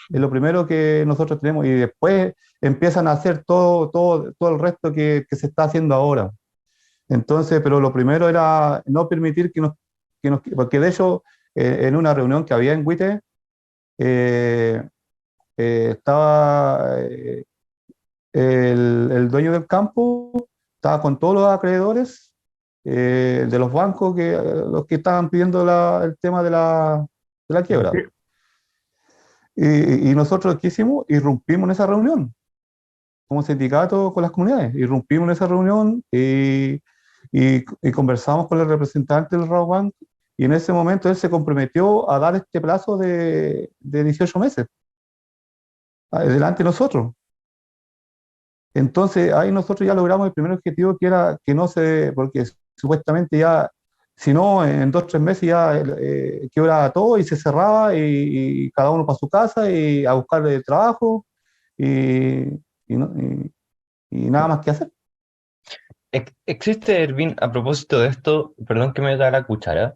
Es lo primero que nosotros tenemos y después empiezan a hacer todo el resto que se está haciendo ahora. Entonces, pero lo primero era no permitir porque de hecho, en una reunión que había en Huite, eh, estaba el dueño del campo, estaba con todos los acreedores de los bancos, los que estaban pidiendo el tema de la quiebra. Y nosotros, ¿qué hicimos? Irrumpimos en esa reunión, como sindicato con las comunidades. Irrumpimos en esa reunión y conversamos con el representante del Rabobank, y en ese momento él se comprometió a dar este plazo de 18 meses, delante de nosotros. Entonces ahí nosotros ya logramos el primer objetivo, que era que no se, porque supuestamente ya, si no, en 2 o 3 meses ya quebraba todo y se cerraba y cada uno para su casa y a buscar trabajo y, y nada más que hacer. ¿Existe, Ervin, a propósito de esto, perdón que me da la cuchara,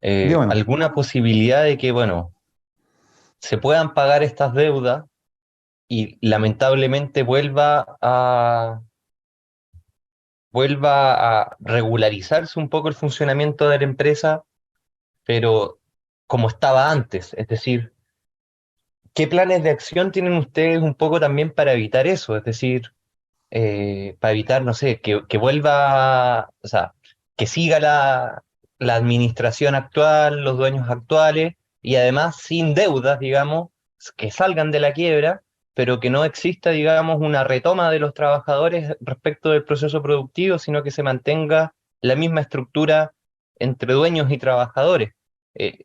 Dígame. alguna posibilidad de que, bueno, se puedan pagar estas deudas y lamentablemente vuelva a regularizarse un poco el funcionamiento de la empresa, pero como estaba antes? Es decir, ¿qué planes de acción tienen ustedes un poco también para evitar eso? Es decir, para evitar, no sé, que vuelva, o sea, que siga la administración actual, los dueños actuales, y además sin deudas, digamos, que salgan de la quiebra, pero que no exista, digamos, una retoma de los trabajadores respecto del proceso productivo, sino que se mantenga la misma estructura entre dueños y trabajadores. Eh,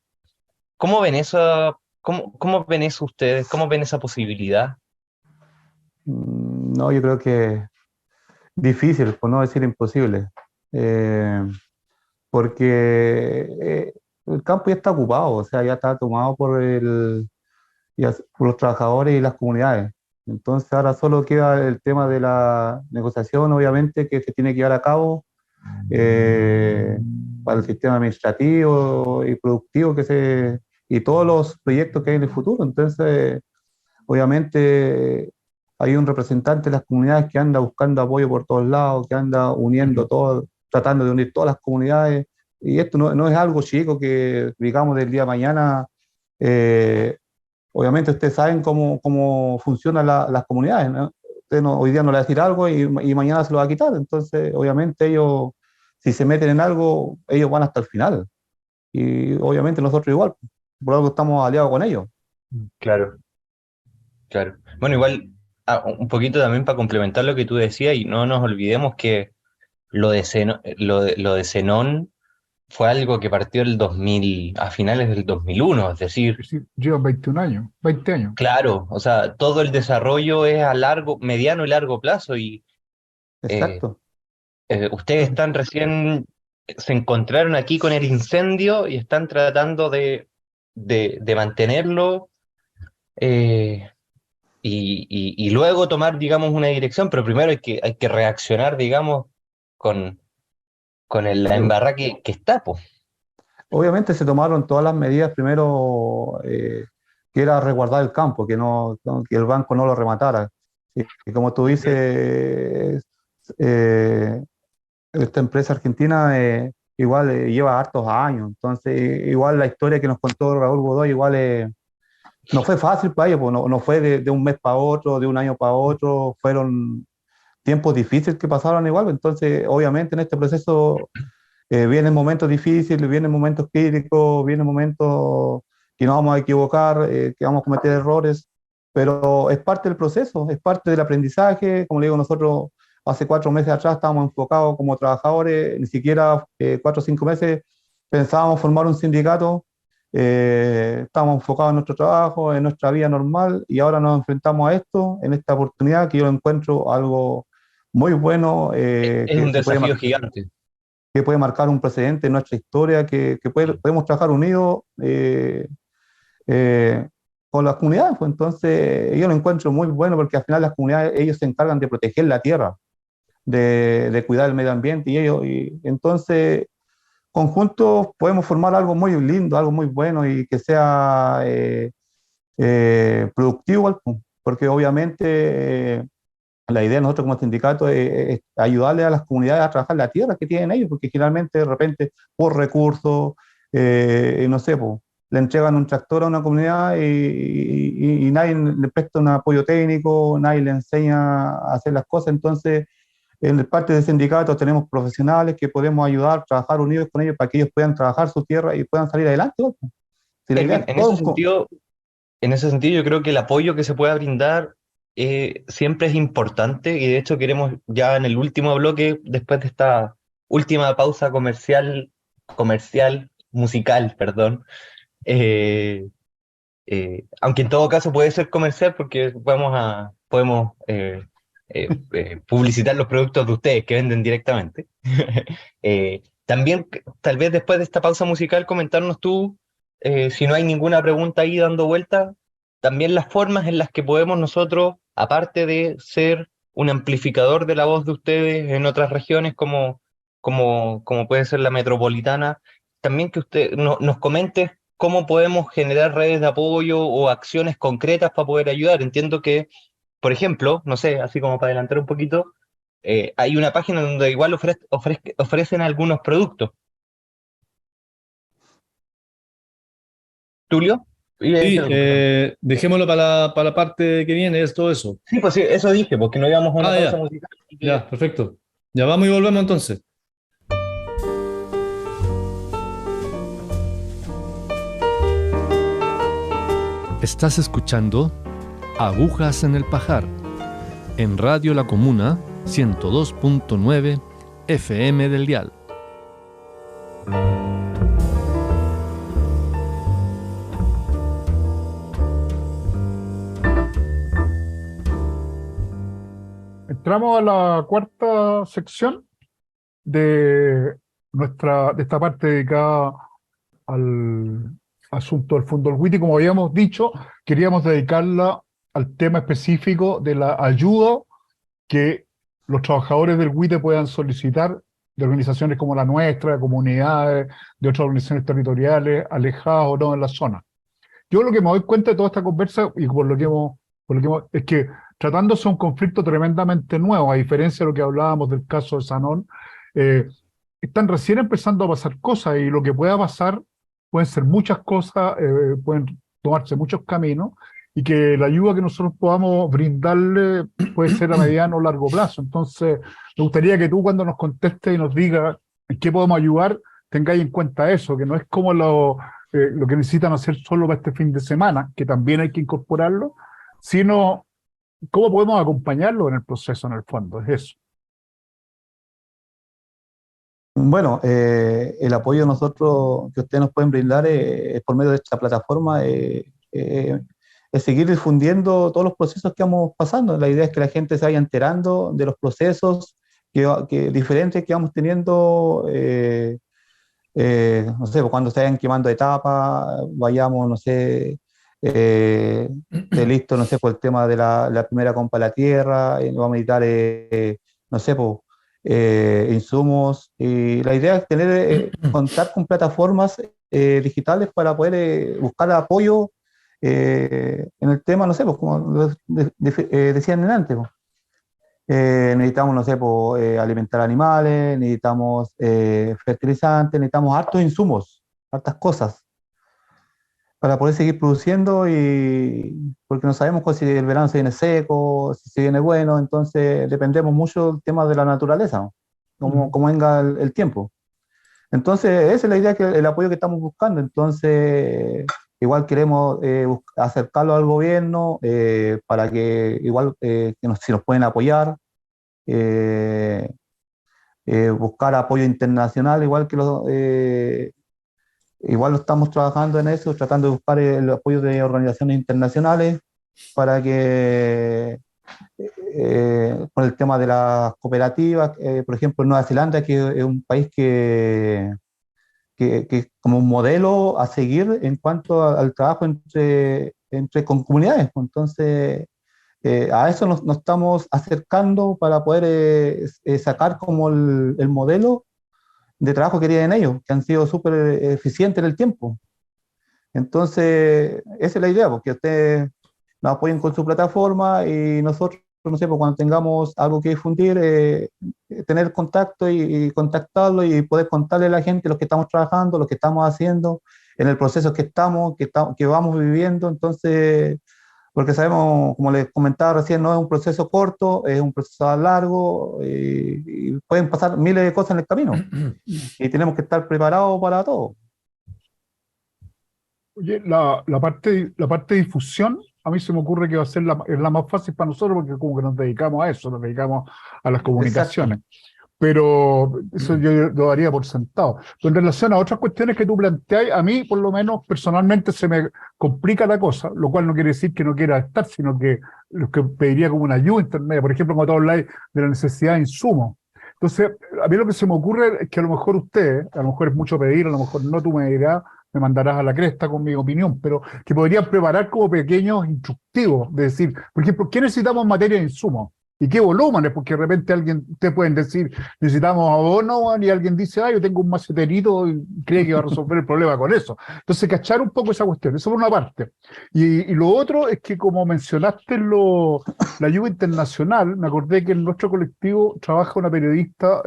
¿Cómo ven eso? ¿Cómo ven eso ustedes? ¿Cómo ven esa posibilidad? No, yo creo que difícil, por no decir imposible. Eh, Porque el campo ya está ocupado, o sea, ya está tomado por los trabajadores y las comunidades. Entonces ahora solo queda el tema de la negociación, obviamente, que se tiene que llevar a cabo eh, para el sistema administrativo y productivo y todos los proyectos que hay en el futuro. Entonces, obviamente, hay un representante de las comunidades que anda buscando apoyo por todos lados, que anda uniendo todo, tratando de unir todas las comunidades. Y esto no es algo chico que, digamos, del día de mañana. eh, Obviamente ustedes saben cómo funcionan las comunidades, ¿no? Usted hoy día no le va a decir algo y mañana se lo va a quitar. Entonces, obviamente ellos, si se meten en algo, ellos van hasta el final. Y obviamente nosotros igual, por algo estamos aliados con ellos. Claro. Claro. Bueno, igual, un poquito también para complementar lo que tú decías, y no nos olvidemos que lo de Zenón fue algo que partió el 2000, a finales del 2001, es decir, Es decir, lleva 21 años, 20 años. claro, o sea, todo el desarrollo es a mediano y largo plazo, y eh, Exacto. ustedes están recién, se encontraron aquí con el incendio y están tratando de mantenerlo. eh, y luego tomar, digamos, una dirección, pero primero hay que reaccionar, digamos, con la Claro. embarrada que está, pues. Obviamente se tomaron todas las medidas primero, que era resguardar el campo, que el banco no lo rematara. Y como tú dices, eh, esta empresa argentina igual lleva hartos años, entonces igual la historia que nos contó Raúl Godoy igual no fue fácil para ellos, pues, no fue de un mes para otro, de un año para otro, fueron tiempos difíciles que pasaron igual. Entonces obviamente en este proceso vienen momentos difíciles, vienen momentos críticos, vienen momentos que nos vamos a equivocar, que vamos a cometer errores, pero es parte del proceso, es parte del aprendizaje. Como le digo, nosotros hace 4 meses atrás estábamos enfocados como trabajadores, ni siquiera 4 o 5 meses pensábamos formar un sindicato. Estábamos enfocados en nuestro trabajo, en nuestra vida normal, y ahora nos enfrentamos a esto, en esta oportunidad que yo encuentro algo muy bueno, Es un desafío gigante. que puede marcar un precedente en nuestra historia, podemos trabajar unidos eh, con las comunidades. Pues entonces, yo lo encuentro muy bueno porque al final las comunidades, ellos se encargan de proteger la tierra, de cuidar el medio ambiente y entonces conjuntos podemos formar algo muy lindo, algo muy bueno y que sea productivo, porque obviamente la idea de nosotros como sindicato es ayudarle a las comunidades a trabajar la tierra que tienen ellos, porque generalmente de repente por recursos, no sé, po, le entregan un tractor a una comunidad y nadie le presta un apoyo técnico, nadie le enseña a hacer las cosas, entonces en el parte del sindicato tenemos profesionales que podemos ayudar, trabajar unidos con ellos para que ellos puedan trabajar su tierra y puedan salir adelante. ¿No? Si la idea Elvin, es todo, en ese sentido, yo creo que el apoyo que se pueda brindar siempre es importante y de hecho queremos ya en el último bloque, después de esta última pausa musical, perdón, eh, aunque en todo caso puede ser comercial porque podemos publicitar los productos de ustedes que venden directamente. También, tal vez después de esta pausa musical, comentarnos tú, si no hay ninguna pregunta ahí dando vuelta, también las formas en las que podemos nosotros, aparte de ser un amplificador de la voz de ustedes en otras regiones como puede ser la metropolitana, también que usted nos comente cómo podemos generar redes de apoyo o acciones concretas para poder ayudar. Entiendo que, por ejemplo, no sé, así como para adelantar un poquito, hay una página donde igual ofrecen algunos productos. Tulio, iba a decir Sí, algo, perdón. dejémoslo para la parte que viene, es todo eso. Sí, pues sí, eso dije, porque no íbamos a una Ah, pausa ya, musical. Así que ya, perfecto. Ya vamos y volvemos entonces. Estás escuchando Agujas en el Pajar, en Radio La Comuna 102.9 FM del dial. Entramos a la cuarta sección de de esta parte dedicada al asunto del Fondo del WITI. Como habíamos dicho, queríamos dedicarla al tema específico de la ayuda que los trabajadores del WITE puedan solicitar de organizaciones como la nuestra, de comunidades, de otras organizaciones territoriales, alejadas o no en la zona. Yo lo que me doy cuenta de toda esta conversa, y es que tratándose de un conflicto tremendamente nuevo, a diferencia de lo que hablábamos del caso de Sanón, están recién empezando a pasar cosas y lo que pueda pasar pueden ser muchas cosas, pueden tomarse muchos caminos y que la ayuda que nosotros podamos brindarle puede ser a mediano o largo plazo. Entonces, me gustaría que tú cuando nos contestes y nos digas en qué podemos ayudar, tengáis en cuenta eso, que no es como lo que necesitan hacer solo para este fin de semana, que también hay que incorporarlo, sino cómo podemos acompañarlo en el proceso, en el fondo, es eso. bueno, el apoyo nosotros que ustedes nos pueden brindar es por medio de esta plataforma, es seguir difundiendo todos los procesos que vamos pasando. La idea es que la gente se vaya enterando de los procesos diferentes que vamos teniendo, no sé, cuando se vayan quemando etapas, vayamos, no sé, listo, no sé, por el tema de la primera compra de la tierra, vamos a necesitar, no sé, pues insumos. Y la idea es contar con plataformas digitales para poder buscar apoyo en el tema, no sé, pues como decían antes, pues. Necesitamos, no sé, pues, alimentar animales, necesitamos fertilizantes, necesitamos hartos insumos, hartas cosas para poder seguir produciendo y porque no sabemos si el verano se viene seco, si se viene bueno, entonces dependemos mucho del tema de la naturaleza, ¿no? Como venga el tiempo. Entonces, esa es la idea, el apoyo que estamos buscando. Entonces, igual queremos acercarlo al gobierno para que igual si nos pueden apoyar, eh, buscar apoyo internacional, igual lo estamos trabajando en eso, tratando de buscar el apoyo de organizaciones internacionales para que con el tema de las cooperativas, por ejemplo, Nueva Zelanda, que es un país que como un modelo a seguir en cuanto al trabajo con comunidades. Entonces, a eso nos estamos acercando para poder sacar como el modelo de trabajo que tienen ellos, que han sido súper eficientes en el tiempo. Entonces, esa es la idea, porque ustedes nos apoyen con su plataforma y nosotros, no sé, pues cuando tengamos algo que difundir, tener contacto y contactarlo y poder contarle a la gente lo que estamos trabajando, lo que estamos haciendo, en el proceso que vamos viviendo. Entonces, porque sabemos, como les comentaba recién, no es un proceso corto, es un proceso largo y pueden pasar miles de cosas en el camino y tenemos que estar preparados para todo. Oye, la parte de difusión, a mí se me ocurre que va a ser es la más fácil para nosotros porque como que nos dedicamos a eso, nos dedicamos a las Exacto. comunicaciones. Pero eso yo lo daría por sentado. Pero en relación a otras cuestiones que tú planteas, a mí, por lo menos, personalmente se me complica la cosa, lo cual no quiere decir que no quiera estar, sino que lo que pediría como una ayuda intermedia. Por ejemplo, cuando tú habláis de la necesidad de insumos. Entonces, a mí lo que se me ocurre es que a lo mejor ustedes, a lo mejor es mucho pedir, a lo mejor no, tú me dirás, me mandarás a la cresta con mi opinión, pero que podrían preparar como pequeños instructivos, de decir, por ejemplo, ¿qué necesitamos en materia de insumos? ¿Y qué volúmenes? Porque de repente ustedes pueden decir, necesitamos abono, y alguien dice, yo tengo un maceterito y cree que va a resolver el problema con eso. Entonces, cachar un poco esa cuestión, eso por una parte. Y lo otro es que, como mencionaste la ayuda internacional, me acordé que en nuestro colectivo trabaja una periodista,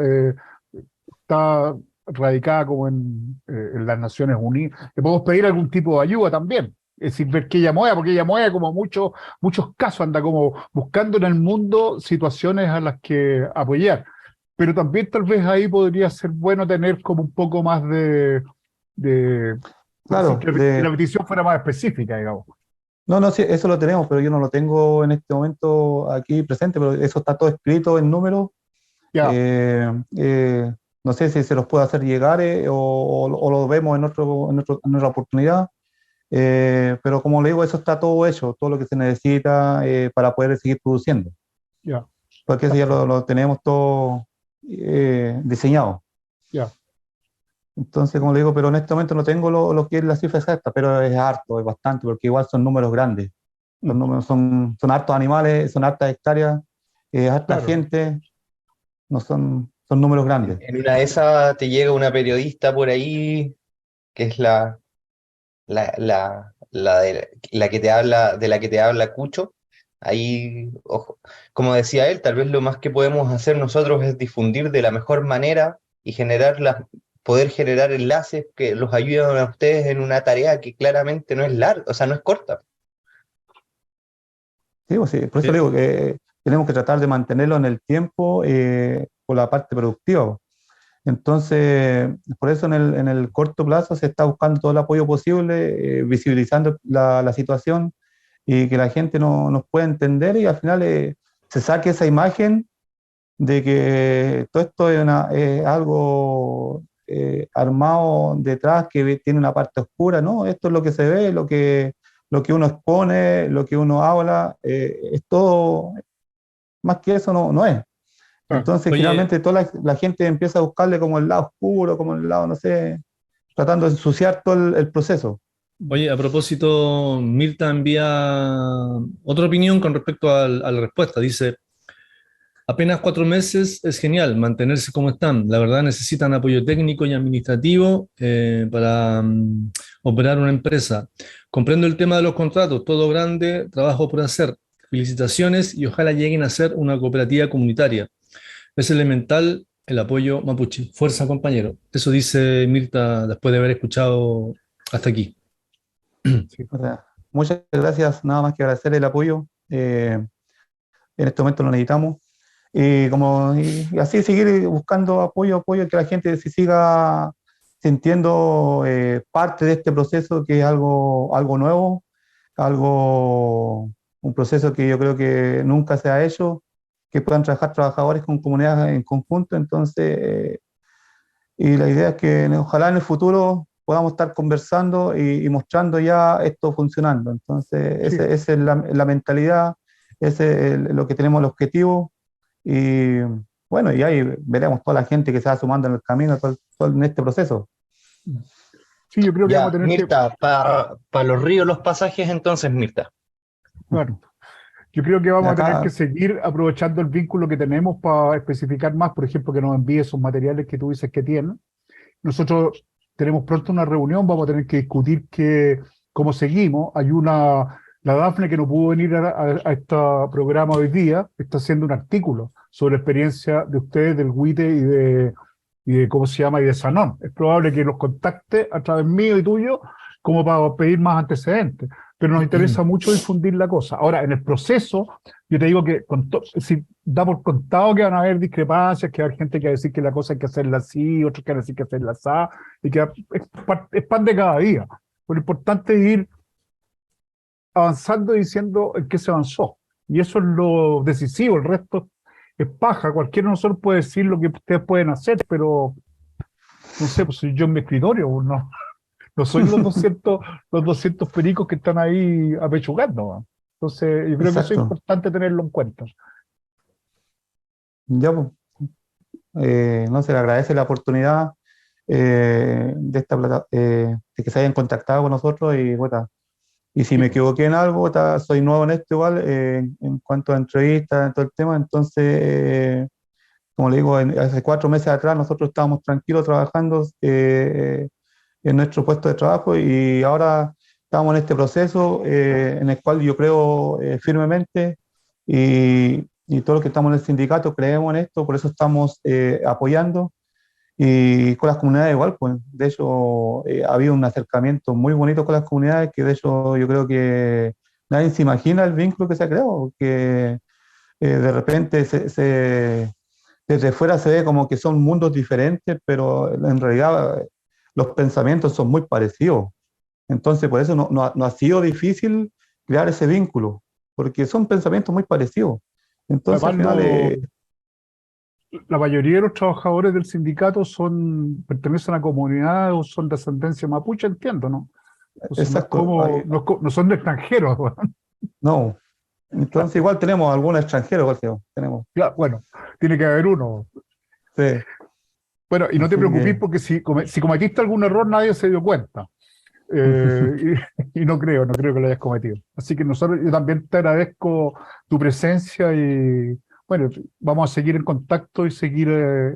está radicada como en las Naciones Unidas. Le podemos pedir algún tipo de ayuda también. Es decir, ver que ella mueva, porque ella mueve como muchos casos, anda como buscando en el mundo situaciones a las que apoyar. Pero también tal vez ahí podría ser bueno tener como un poco más de es decir, Claro, que la petición fuera más específica, digamos. no, no, sí, eso lo tenemos, pero yo no lo tengo en este momento aquí presente, pero eso está todo escrito en números. Ya, Eh, eh, no sé si se los puede hacer llegar o lo vemos en otra oportunidad. Pero como le digo, eso está todo hecho, todo lo que se necesita para poder seguir produciendo, ya, porque eso ya lo tenemos todo diseñado. ya. Entonces, como le digo, pero en este momento no tengo lo que es la cifra exacta, pero es harto, es bastante, porque igual son números grandes. Los Mm, números son hartos animales, son hartas hectáreas, harta claro. gente, no son números grandes. En una de esas te llega una periodista por ahí, que es la que te habla, de la que te habla Cucho. Ahí, ojo, como decía él, tal vez lo más que podemos hacer nosotros es difundir de la mejor manera y poder generar enlaces que los ayuden a ustedes en una tarea que claramente no es larga, o sea, no es corta. Sí, pues sí, por eso le digo que tenemos que tratar de mantenerlo en el tiempo por la parte productiva. Entonces, por eso en el corto plazo se está buscando todo el apoyo posible, visibilizando la situación y que la gente nos pueda entender y al final se saque esa imagen de que todo esto es algo armado detrás que tiene una parte oscura, ¿no? Esto es lo que se ve, lo que uno expone, lo que uno habla, es todo, más que eso no es. Ah, Entonces, Oye, finalmente, toda la gente empieza a buscarle como el lado oscuro, como el lado, no sé, tratando de ensuciar todo el proceso. Oye, a propósito, Mirta envía otra opinión con respecto a la respuesta. Dice, apenas 4 meses es genial mantenerse como están. La verdad necesitan apoyo técnico y administrativo para operar una empresa. Comprendo el tema de los contratos, todo grande, trabajo por hacer. Felicitaciones y ojalá lleguen a ser una cooperativa comunitaria. Es elemental el apoyo mapuche. Fuerza, compañero. Eso dice Mirta después de haber escuchado hasta aquí. sí. O sea, muchas gracias, nada más que agradecer el apoyo. En este momento lo necesitamos. Y así seguir buscando apoyo, que la gente se siga sintiendo parte de este proceso que es algo nuevo, un proceso que yo creo que nunca se ha hecho, que puedan trabajar trabajadores con comunidades en conjunto. Entonces, y la idea es que ojalá en el futuro podamos estar conversando y mostrando ya esto funcionando. Entonces, Sí. esa es la mentalidad. ese es lo que tenemos el objetivo. Y bueno, y ahí veremos toda la gente que se va sumando en el camino, en este proceso. Sí, yo creo que vamos a Ya, tener que, Mirta, para los ríos los pasajes entonces, Mirta. claro, yo creo que Y vamos a tener que acá, seguir aprovechando el vínculo que tenemos para especificar más, por ejemplo, que nos envíe esos materiales que tú dices que tienen. Nosotros tenemos pronto una reunión, vamos a tener que discutir cómo seguimos. La Dafne que no pudo venir a este programa hoy día, está haciendo un artículo sobre la experiencia de ustedes, del WITE y de ¿cómo se llama? Y de Sanón. Es probable que los contacte a través mío y tuyo como para pedir más antecedentes. Pero nos interesa mucho difundir la cosa. Ahora, en el proceso, yo te digo que si da por contado que van a haber discrepancias, que va a haber gente que va a decir que la cosa hay que hacerla así, otros que van a decir que hacerla así, y que es pan de cada día. Lo importante es ir avanzando y diciendo en qué se avanzó. Y eso es lo decisivo, el resto es paja. Cualquiera de nosotros puede decir lo que ustedes pueden hacer, pero no sé, pues soy yo en mi escritorio, pues, no soy los 200 pericos que están ahí apechugando, ¿no? Entonces, yo creo que eso es exacto. importante tenerlo en cuenta. Ya, pues, no se le agradece la oportunidad de que se hayan contactado con nosotros y, bueno, y si Sí, me pues, equivoqué en algo, soy nuevo en esto igual, en cuanto a entrevistas, en todo el tema, entonces, como le digo, hace 4 meses atrás nosotros estábamos tranquilos trabajando en nuestro puesto de trabajo y ahora estamos en este proceso en el cual yo creo firmemente y todos los que estamos en el sindicato creemos en esto, por eso estamos apoyando y con las comunidades igual, pues de hecho ha habido un acercamiento muy bonito con las comunidades que de hecho yo creo que nadie se imagina el vínculo que se ha creado, que de repente desde fuera se ve como que son mundos diferentes, pero en realidad los pensamientos son muy parecidos. Entonces, por eso no ha sido difícil crear ese vínculo, porque son pensamientos muy parecidos. Entonces, al además, final, la mayoría de los trabajadores del sindicato pertenecen a comunidades o son de ascendencia mapuche, entiendo, ¿no? Entonces, exacto, no son de extranjeros. no. Entonces, igual tenemos algunos extranjeros, igual que tenemos. Claro, bueno, tiene que haber uno. Sí, Bueno, y no te así preocupes que, porque si cometiste algún error nadie se dio cuenta. Y no creo que lo hayas cometido. Así que yo también te agradezco tu presencia y bueno, vamos a seguir en contacto y seguir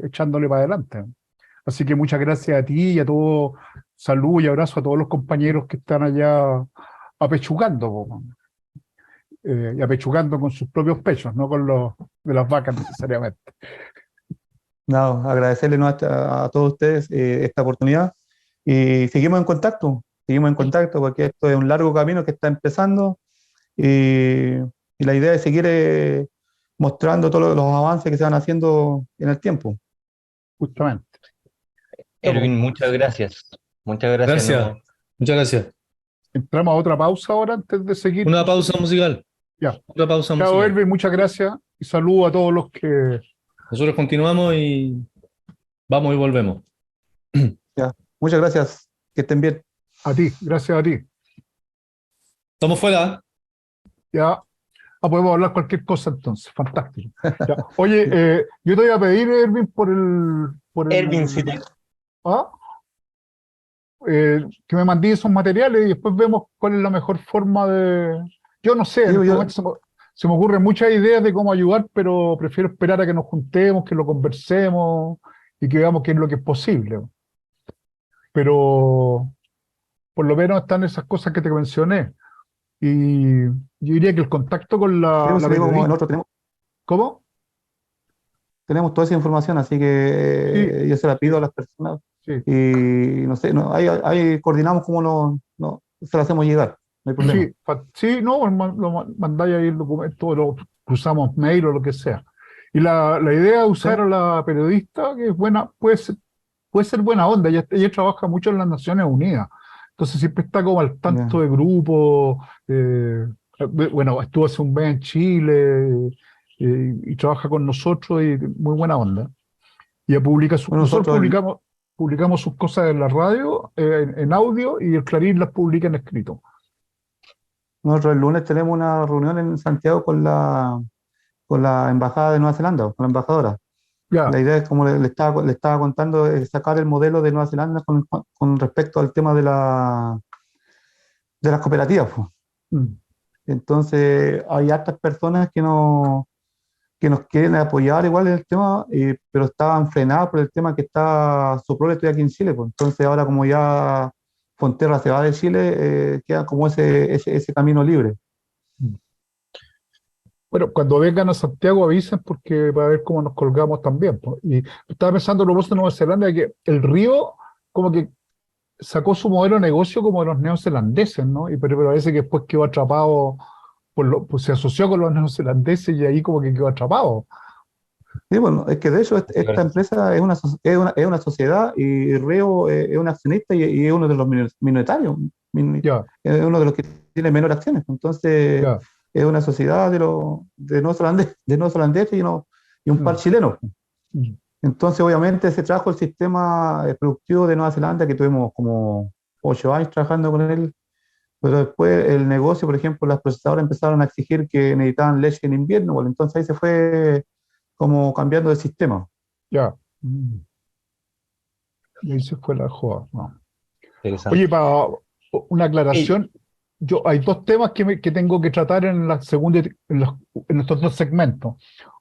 echándole para adelante. Así que muchas gracias a ti y a todos, salud y abrazo a todos los compañeros que están allá apechugando, y apechugando con sus propios pechos, no con los de las vacas necesariamente. nada, agradecerle, ¿no? a todos ustedes esta oportunidad y seguimos en contacto porque esto es un largo camino que está empezando y la idea es seguir mostrando todos los avances que se van haciendo en el tiempo. Justamente. Ya, pues, Erwin, muchas gracias. Muchas gracias, Gracias, no. muchas gracias. entramos a otra pausa ahora antes de seguir. Una pausa musical, Ya. una pausa Chao, musical. Erwin, muchas gracias y saludo a todos los que... Nosotros continuamos y vamos y volvemos. Ya. Muchas gracias, que estén bien. A ti, gracias a ti. Estamos fuera. Ya, podemos hablar cualquier cosa entonces, fantástico. Ya. Oye, yo te voy a pedir, Erwin, Erwin, si te, ¿ah? Que me mandes esos materiales y después vemos cuál es la mejor forma de... Yo no sé, Sí, en este yo, momento se me ocurren muchas ideas de cómo ayudar, pero prefiero esperar a que nos juntemos, que lo conversemos y que veamos qué es lo que es posible. Pero por lo menos están esas cosas que te mencioné. Y yo diría que el contacto con sí, la sí, digo, como periodista... nosotros ¿Cómo? tenemos toda esa información, así Sí, que yo se la sí, pido a las personas sí. y no sé, ahí coordinamos cómo se la hacemos llegar, no hay problema. Sí, sí, no, mandáis ahí el documento, lo cruzamos mail o lo que sea. Y la idea de ¿Sí? usar a la periodista, que es buena, puede ser buena onda, ella trabaja mucho en las Naciones Unidas, entonces siempre está como al tanto Ya. de grupos, bueno, estuvo hace un mes en Chile, y trabaja con nosotros y muy buena onda. Y ella Bueno, nosotros publicamos sus cosas en la radio, en audio, y el Clarín las publica en escrito. Nosotros el lunes tenemos una reunión en Santiago con la embajada de Nueva Zelanda, con la embajadora. Ya, La idea es, como le estaba contando, es sacar el modelo de Nueva Zelanda con respecto al tema de las cooperativas, pues. mm, Entonces, hay hartas personas que nos quieren apoyar igual en el tema, pero estaban frenadas por el tema que está Soprole estoy aquí en Chile, pues. Entonces, ahora como ya Fonterra se va de Chile, queda como ese camino libre. mm. Bueno, cuando vengan a Santiago avisen porque va a ver cómo nos colgamos también, pues. Y estaba pensando en lo de Nueva Zelanda, que el río como que sacó su modelo de negocio como de los neozelandeses, ¿no? Pero parece que después quedó atrapado, pues se asoció con los neozelandeses y ahí como que quedó atrapado. Sí, bueno, es que de hecho esta empresa es una sociedad y Río es un accionista y es uno de los minoritarios, Ya, es uno de los que tiene menores acciones. Entonces, ya. es una sociedad de neozelandeses y un par Mm, chileno. mm, Entonces, obviamente, se trajo el sistema productivo de Nueva Zelanda, que tuvimos como 8 años trabajando con él, pero después el negocio, por ejemplo, las procesadoras empezaron a exigir que necesitaban leche en invierno, bueno, entonces ahí se fue como cambiando de sistema. ya. Mm. Y ahí se fue la joda. No. Oye, Interesante. para una Y aclaración, hay dos temas que tengo que tratar en la segunda, en estos dos segmentos.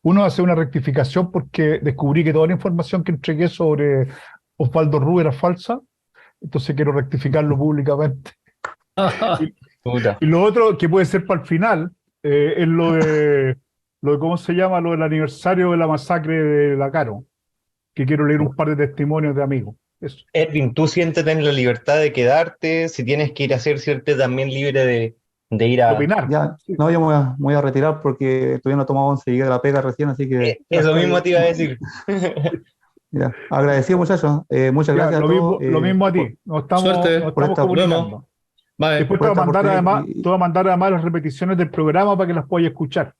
Uno es hacer una rectificación porque descubrí que toda la información que entregué sobre Osvaldo Rú era falsa, entonces quiero rectificarlo públicamente. Y, puta, y lo otro, que puede ser para el final, es ¿cómo se llama? Lo del aniversario de la masacre de la Caro, que quiero leer un par de testimonios de amigos. Eso, Edwin, tú siéntete en la libertad de quedarte, si tienes que ir a hacer, siéntete también libre de ir de a... opinar. Ya, Sí, no, yo me voy a retirar porque todavía no he tomado once, llegué de la pega recién, así que ya Eso está mismo bien. te iba a decir. ya. Agradecido, muchachos. Muchas Ya, gracias a todos lo mismo a ti. Nos Suerte. por estamos esta, Nos vemos. comunicando. Bye. Después por esta oportunidad. te voy a mandar además las repeticiones del programa para que las puedas escuchar.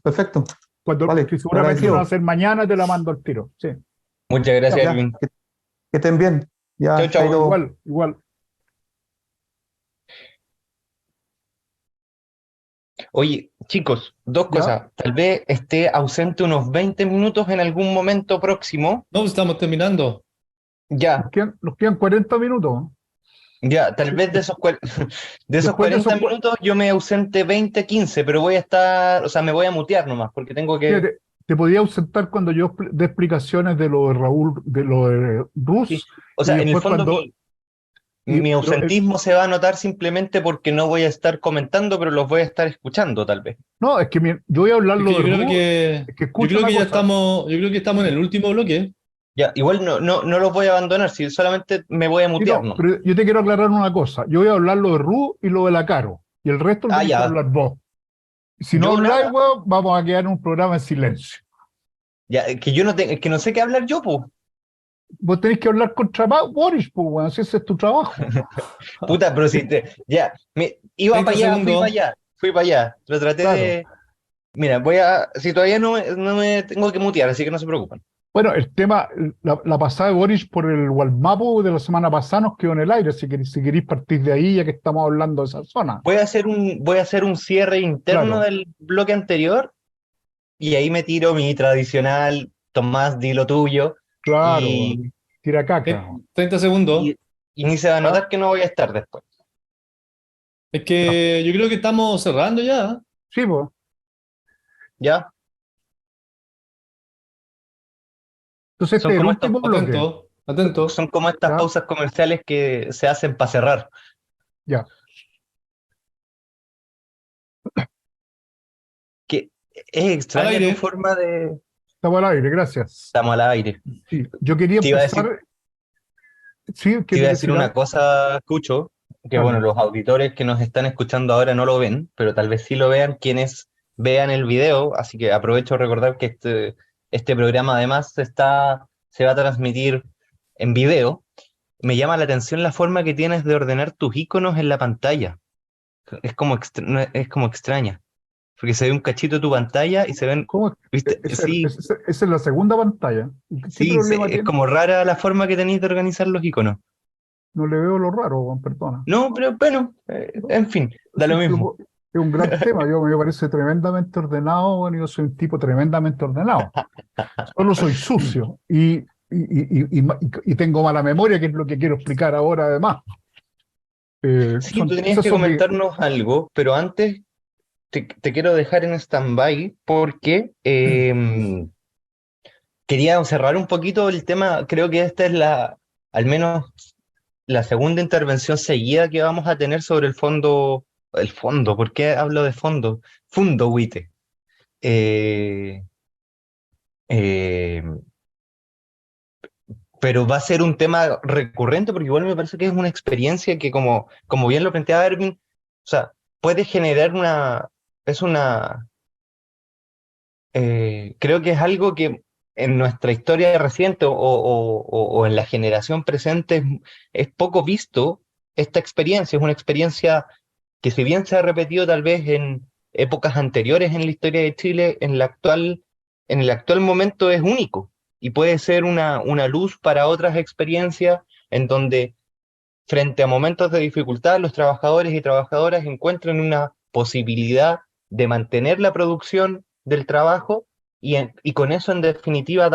Perfecto. Que Vale, seguramente van a agradecido. ser mañana, te la mando al tiro. Sí. Muchas Ya, gracias, Ya, Edwin. que estén bien. Chau, Ya, chau. chaito. igual, igual. Oye, chicos, dos Ya. cosas. Tal vez esté ausente unos 20 minutos en algún momento próximo. No, pues estamos terminando. Ya, Nos quedan 40 minutos. ya, tal vez de esos Después de esos, 40 minutos yo me ausente 20, 15, pero voy a estar, o sea, me voy a mutear nomás, porque tengo que... fíjate, te podía ausentar cuando yo dé explicaciones de lo de Raúl, de lo de Sí. Rus, O y sea, en el después fondo mi pero ausentismo se va a notar simplemente porque no voy a estar comentando, pero los voy a estar escuchando, tal vez. no, es que yo voy a hablar Es lo que de Rus, es que yo escucha creo una que ya cosa. estamos, yo creo que estamos en el último bloque. Ya, igual no los voy a abandonar, si solamente me voy a Sí, mutear, no, ¿no? pero yo te quiero aclarar una cosa. Yo voy a hablar lo de Ru y lo de la Caro. Y el resto lo Ah, tenéis que ya. hablar vos. Si no Yo habláis, nada. weón, vamos a quedar en un programa en silencio. Ya, es que yo no tengo, es que no sé qué hablar yo, pues. Vos tenés que hablar contra Boris, pues, weón, si ese es tu trabajo. Puta, pero si te. Ya, iba 30 para allá, segundos. fui para allá. Lo traté Claro. de. Mira, voy a. Si todavía no me tengo que mutear, así que no se preocupen. Bueno, el tema, la pasada de Boris por el Walmapu de la semana pasada nos quedó en el aire. Si queréis partir de ahí, ya que estamos hablando de esa zona. Voy a hacer un cierre interno Claro, del bloque anterior y ahí me tiro mi tradicional, Tomás, di lo tuyo, claro, y, weón. Tira caca, weón. 30 segundos. y, y ni se va a ¿Ah? notar que no voy a estar después. Es que yo creo que estamos cerrando ya. Sí, pues. ¿Ya? Entonces este Son es el como estos, último bloque. Atento, atento. son como estas Ya, pausas comerciales que se hacen para cerrar. ya. Que es Al extraña tu aire. forma de... Estamos al aire, gracias. Estamos al aire. Sí, yo quería Te iba a decir, empezar. Sí, te iba quería a decir decir una algo. cosa, Cucho, que bueno, Dale. los auditores que nos están escuchando ahora no lo ven, pero tal vez sí lo vean quienes vean el video, así que aprovecho a recordar que este programa además se va a transmitir en video. Me llama la atención la forma que tienes de ordenar tus iconos en la pantalla. Es como extraña, porque se ve un cachito de tu pantalla y se ven, ¿Cómo es? ¿viste? Sí, Esa es la segunda pantalla. ¿Qué sí, problema es tiene? como rara la forma que tenéis de organizar los iconos. No le veo lo raro, weón, perdona. No, pero bueno, en fin, da lo mismo. Es un gran tema, yo me parece tremendamente ordenado, bueno, yo soy un tipo tremendamente ordenado. Solo soy sucio y tengo mala memoria, que es lo que quiero explicar ahora además. Sí, tú tenías Esas que son comentarnos algo, pero antes te quiero dejar en stand-by porque quería cerrar un poquito el tema. Creo que esta es al menos la segunda intervención seguida que vamos a tener sobre el fondo, ¿por qué hablo de fondo? Fundo Wite. Eh, eh, pero va a ser un tema recurrente porque igual me parece que es una experiencia que como bien lo planteaba Erwin, o sea, puede generar es una, creo que es algo que en nuestra historia reciente o en la generación presente es poco visto esta experiencia. Es una experiencia que si bien se ha repetido tal vez en épocas anteriores en la historia de Chile, en el actual momento es único y puede ser una luz para otras experiencias en donde frente a momentos de dificultad los trabajadores y trabajadoras encuentran una posibilidad de mantener la producción del trabajo y con eso en definitiva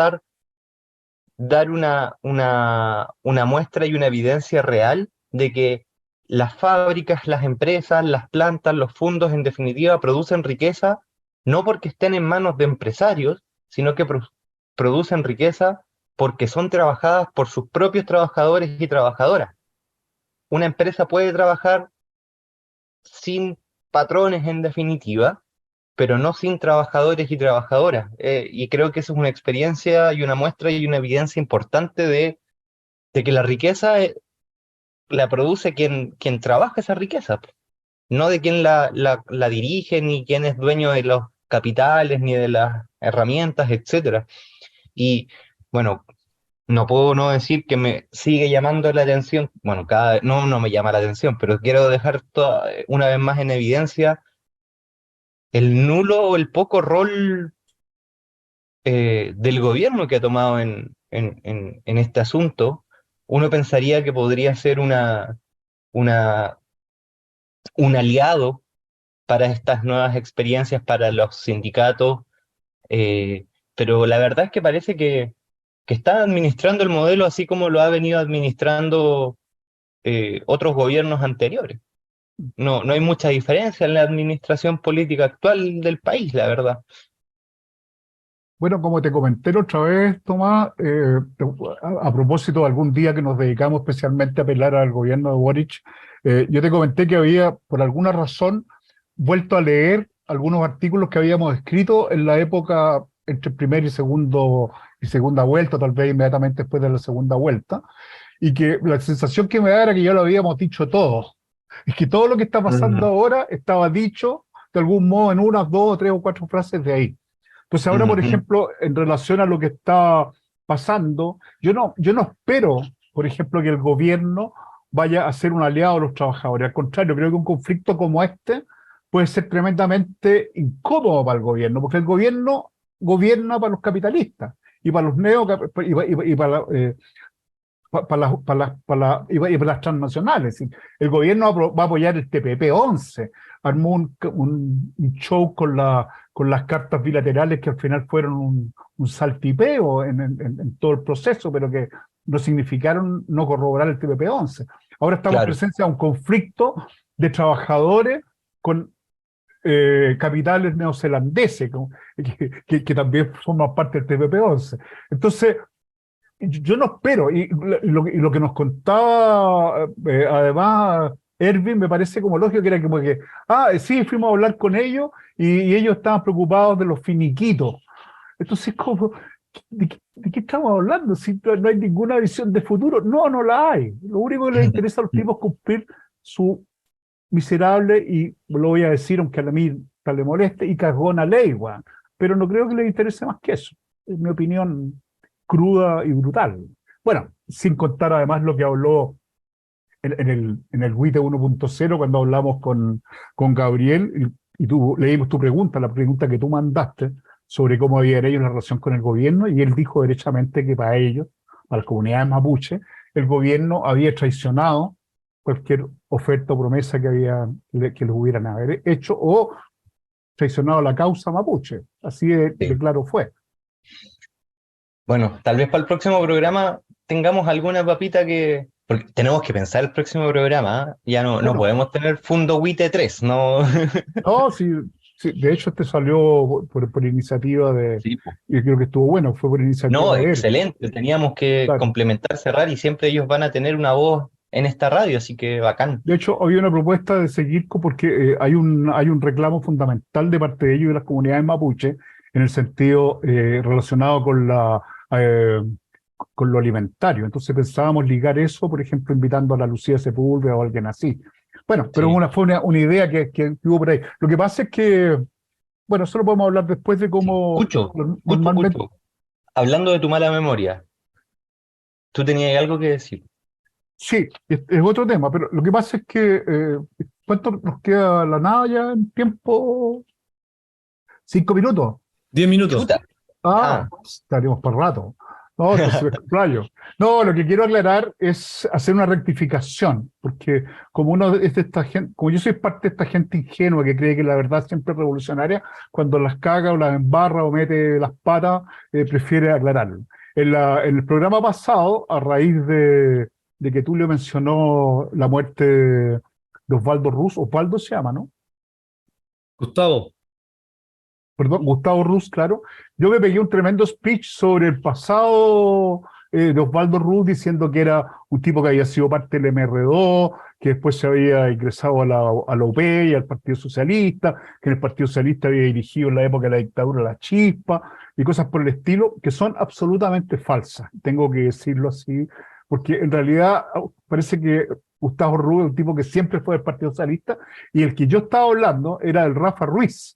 dar una muestra y una evidencia real de que las fábricas, las empresas, las plantas, los fondos, en definitiva, producen riqueza no porque estén en manos de empresarios, sino que producen riqueza porque son trabajadas por sus propios trabajadores y trabajadoras. Una empresa puede trabajar sin patrones en definitiva, pero no sin trabajadores y trabajadoras. Y creo que eso es una experiencia y una muestra y una evidencia importante de que la riqueza la produce quien trabaja esa riqueza, no de quien la dirige, ni quien es dueño de los capitales, ni de las herramientas, etcétera. Y bueno, no puedo no decir que me sigue llamando la atención, bueno, no me llama la atención, pero quiero dejar una vez más en evidencia el nulo o el poco rol del gobierno que ha tomado en este asunto. Uno pensaría que podría ser una, un aliado para estas nuevas experiencias, para los sindicatos, eh, pero la verdad es que parece que está administrando el modelo así como lo ha venido administrando otros gobiernos anteriores. No hay mucha diferencia en la administración política actual del país, la verdad. Bueno, como te comenté la otra vez, Tomás, a propósito de algún día que nos dedicamos especialmente a apelar al gobierno de Boric, yo te comenté que había, por alguna razón, vuelto a leer algunos artículos que habíamos escrito en la época entre primera y segunda vuelta, tal vez inmediatamente después de la segunda vuelta, y que la sensación que me da era que ya lo habíamos dicho todo. Es que todo lo que está pasando Mm, ahora estaba dicho de algún modo en unas dos o tres o cuatro frases de ahí. Entonces ahora, por ujú. ejemplo, en relación a lo que está pasando, yo no espero, por ejemplo, que el gobierno vaya a ser un aliado de los trabajadores. Al contrario, creo que un conflicto como este puede ser tremendamente incómodo para el gobierno, porque el gobierno gobierna para los capitalistas y para los y para, y para las transnacionales. Es decir, el gobierno va a apoyar el TPP-11, armó un show con las cartas bilaterales que al final fueron un saltipeo en todo el proceso, pero que no significaron no corroborar el TPP-11. Ahora estamos en Claro, presencia de un conflicto de trabajadores con capitales neozelandeses, que también forman parte del TPP-11. Entonces, yo no espero, y lo que nos contaba además Erwin me parece como lógico, que era como que, sí, fuimos a hablar con ellos y ellos estaban preocupados de los finiquitos. Entonces, como, de qué estamos hablando? Si no hay ninguna visión de futuro. No, no la hay. Lo único que les interesa a los tipos es cumplir su miserable, y lo voy a decir aunque a mí tal le moleste, y cagona ley, weón. Pero no creo que les interese más que eso. Es mi opinión cruda y brutal. Bueno, sin contar además lo que habló en el WITE 1.0 cuando hablamos con Gabriel y leímos tu pregunta, la pregunta que tú mandaste sobre cómo habían ellos la relación con el gobierno, y él dijo derechamente que para ellos, para las comunidades mapuche, el gobierno había traicionado cualquier oferta o promesa que les hubieran haber hecho, o traicionado la causa mapuche. Así de claro fue. Bueno, tal vez para el próximo programa tengamos alguna papita que... Porque tenemos que pensar el próximo programa, ¿ah? Ya no Bueno, podemos tener Fundo WITE 3, no. no, sí, sí, de hecho este salió por iniciativa de, Sí, po. y creo que estuvo bueno, fue por iniciativa No, de él. excelente. Teníamos que Claro. complementar, cerrar, y siempre ellos van a tener una voz en esta radio, así que bacán. De hecho, había una propuesta de seguir porque hay un reclamo fundamental de parte de ellos y de las comunidades mapuche en el sentido relacionado eh, con lo alimentario. Entonces pensábamos ligar eso, por ejemplo, invitando a la Lucía Sepúlveda o a alguien así. Bueno, pero Sí. fue una idea que hubo por ahí. Lo que pasa es que, bueno, eso lo podemos hablar después de cómo normalmente... Cucho, hablando de tu mala memoria, tú tenías algo que decir. Sí, es otro tema, pero lo que pasa es que, ¿cuánto nos queda la nada ya en tiempo? 5 minutos. 10 minutos. Chuta. Ah, estaremos para rato. No, entonces me explayo. No, lo que quiero aclarar es hacer una rectificación, porque como uno es de esta gente, como yo soy parte de esta gente ingenua que cree que la verdad siempre es revolucionaria, cuando las caga o las embarra o mete las patas, prefiere aclararlo. En el programa pasado, a raíz de que Tulio mencionó la muerte de Osvaldo Ruz, Osvaldo se llama, ¿no? Gustavo, Perdón, Gustavo Ruz, claro, yo me pegué un tremendo speech sobre el pasado de Osvaldo Ruz, diciendo que era un tipo que había sido parte del MR2, que después se había ingresado a la UP y al Partido Socialista, que en el Partido Socialista había dirigido en la época de la dictadura la Chispa, y cosas por el estilo, que son absolutamente falsas. Tengo que decirlo así, porque en realidad parece que Gustavo Ruz es un tipo que siempre fue del Partido Socialista, y el que yo estaba hablando era el Rafa Ruiz,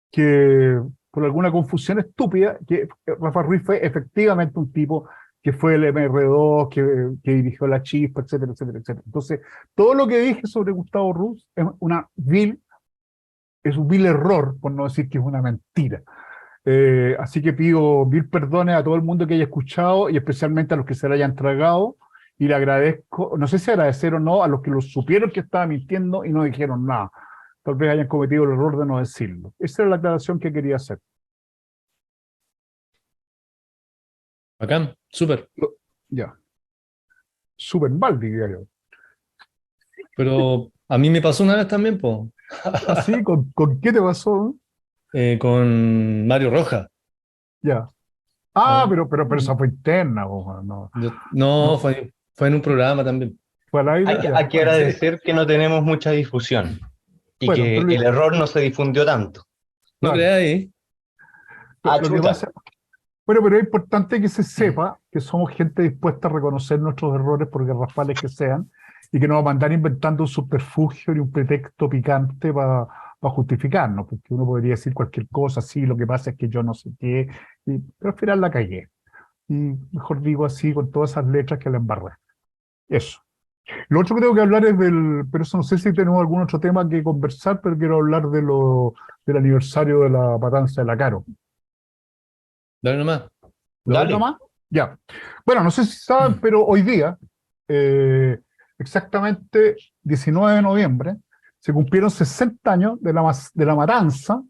que por alguna confusión estúpida, que Rafa Ruiz fue efectivamente un tipo que fue el MR2, que dirigió la Chispa, etcétera, etcétera, etcétera. Entonces, todo lo que dije sobre Gustavo Ruz es un vil error, por no decir que es una mentira. Así que pido mil perdones a todo el mundo que haya escuchado y especialmente a los que se lo hayan tragado, y le agradezco, no sé si agradecer o no, a los que lo supieron que estaba mintiendo y no dijeron nada. Tal vez hayan cometido el error de no decirlo. Esa era la aclaración que quería hacer. bacán, súper. Ya. Súper mal, diría yo. Pero a mí me pasó una vez también, po, ¿Así? ¿Con qué te pasó? con Mario Rojas. Ya. Ah, Pero esa fue interna, ojo, no. No, No, fue en un programa también. fue al aire, ya. Hay que Bueno, agradecer que no tenemos mucha difusión y bueno, que el error no se difundió tanto. No claro. creáis. Lo que Chuta. pasa, bueno, pero es importante que se sepa que somos gente dispuesta a reconocer nuestros errores, por garrafales que sean, y que no vamos a andar inventando un subterfugio ni un pretexto picante para justificarnos, porque uno podría decir cualquier cosa, sí, lo que pasa es que yo no sé qué, pero al final la cagué. Y mejor digo así, con todas esas letras que la embarré. Eso. Lo otro que tengo que hablar es pero eso no sé si tenemos algún otro tema que conversar, pero quiero hablar del aniversario de la matanza de la Caro. Dale nomás. ¿Lo doy Dale. nomás? Ya. Bueno, no sé si saben, pero hoy día, exactamente 19 de noviembre, se cumplieron 60 años de la matanza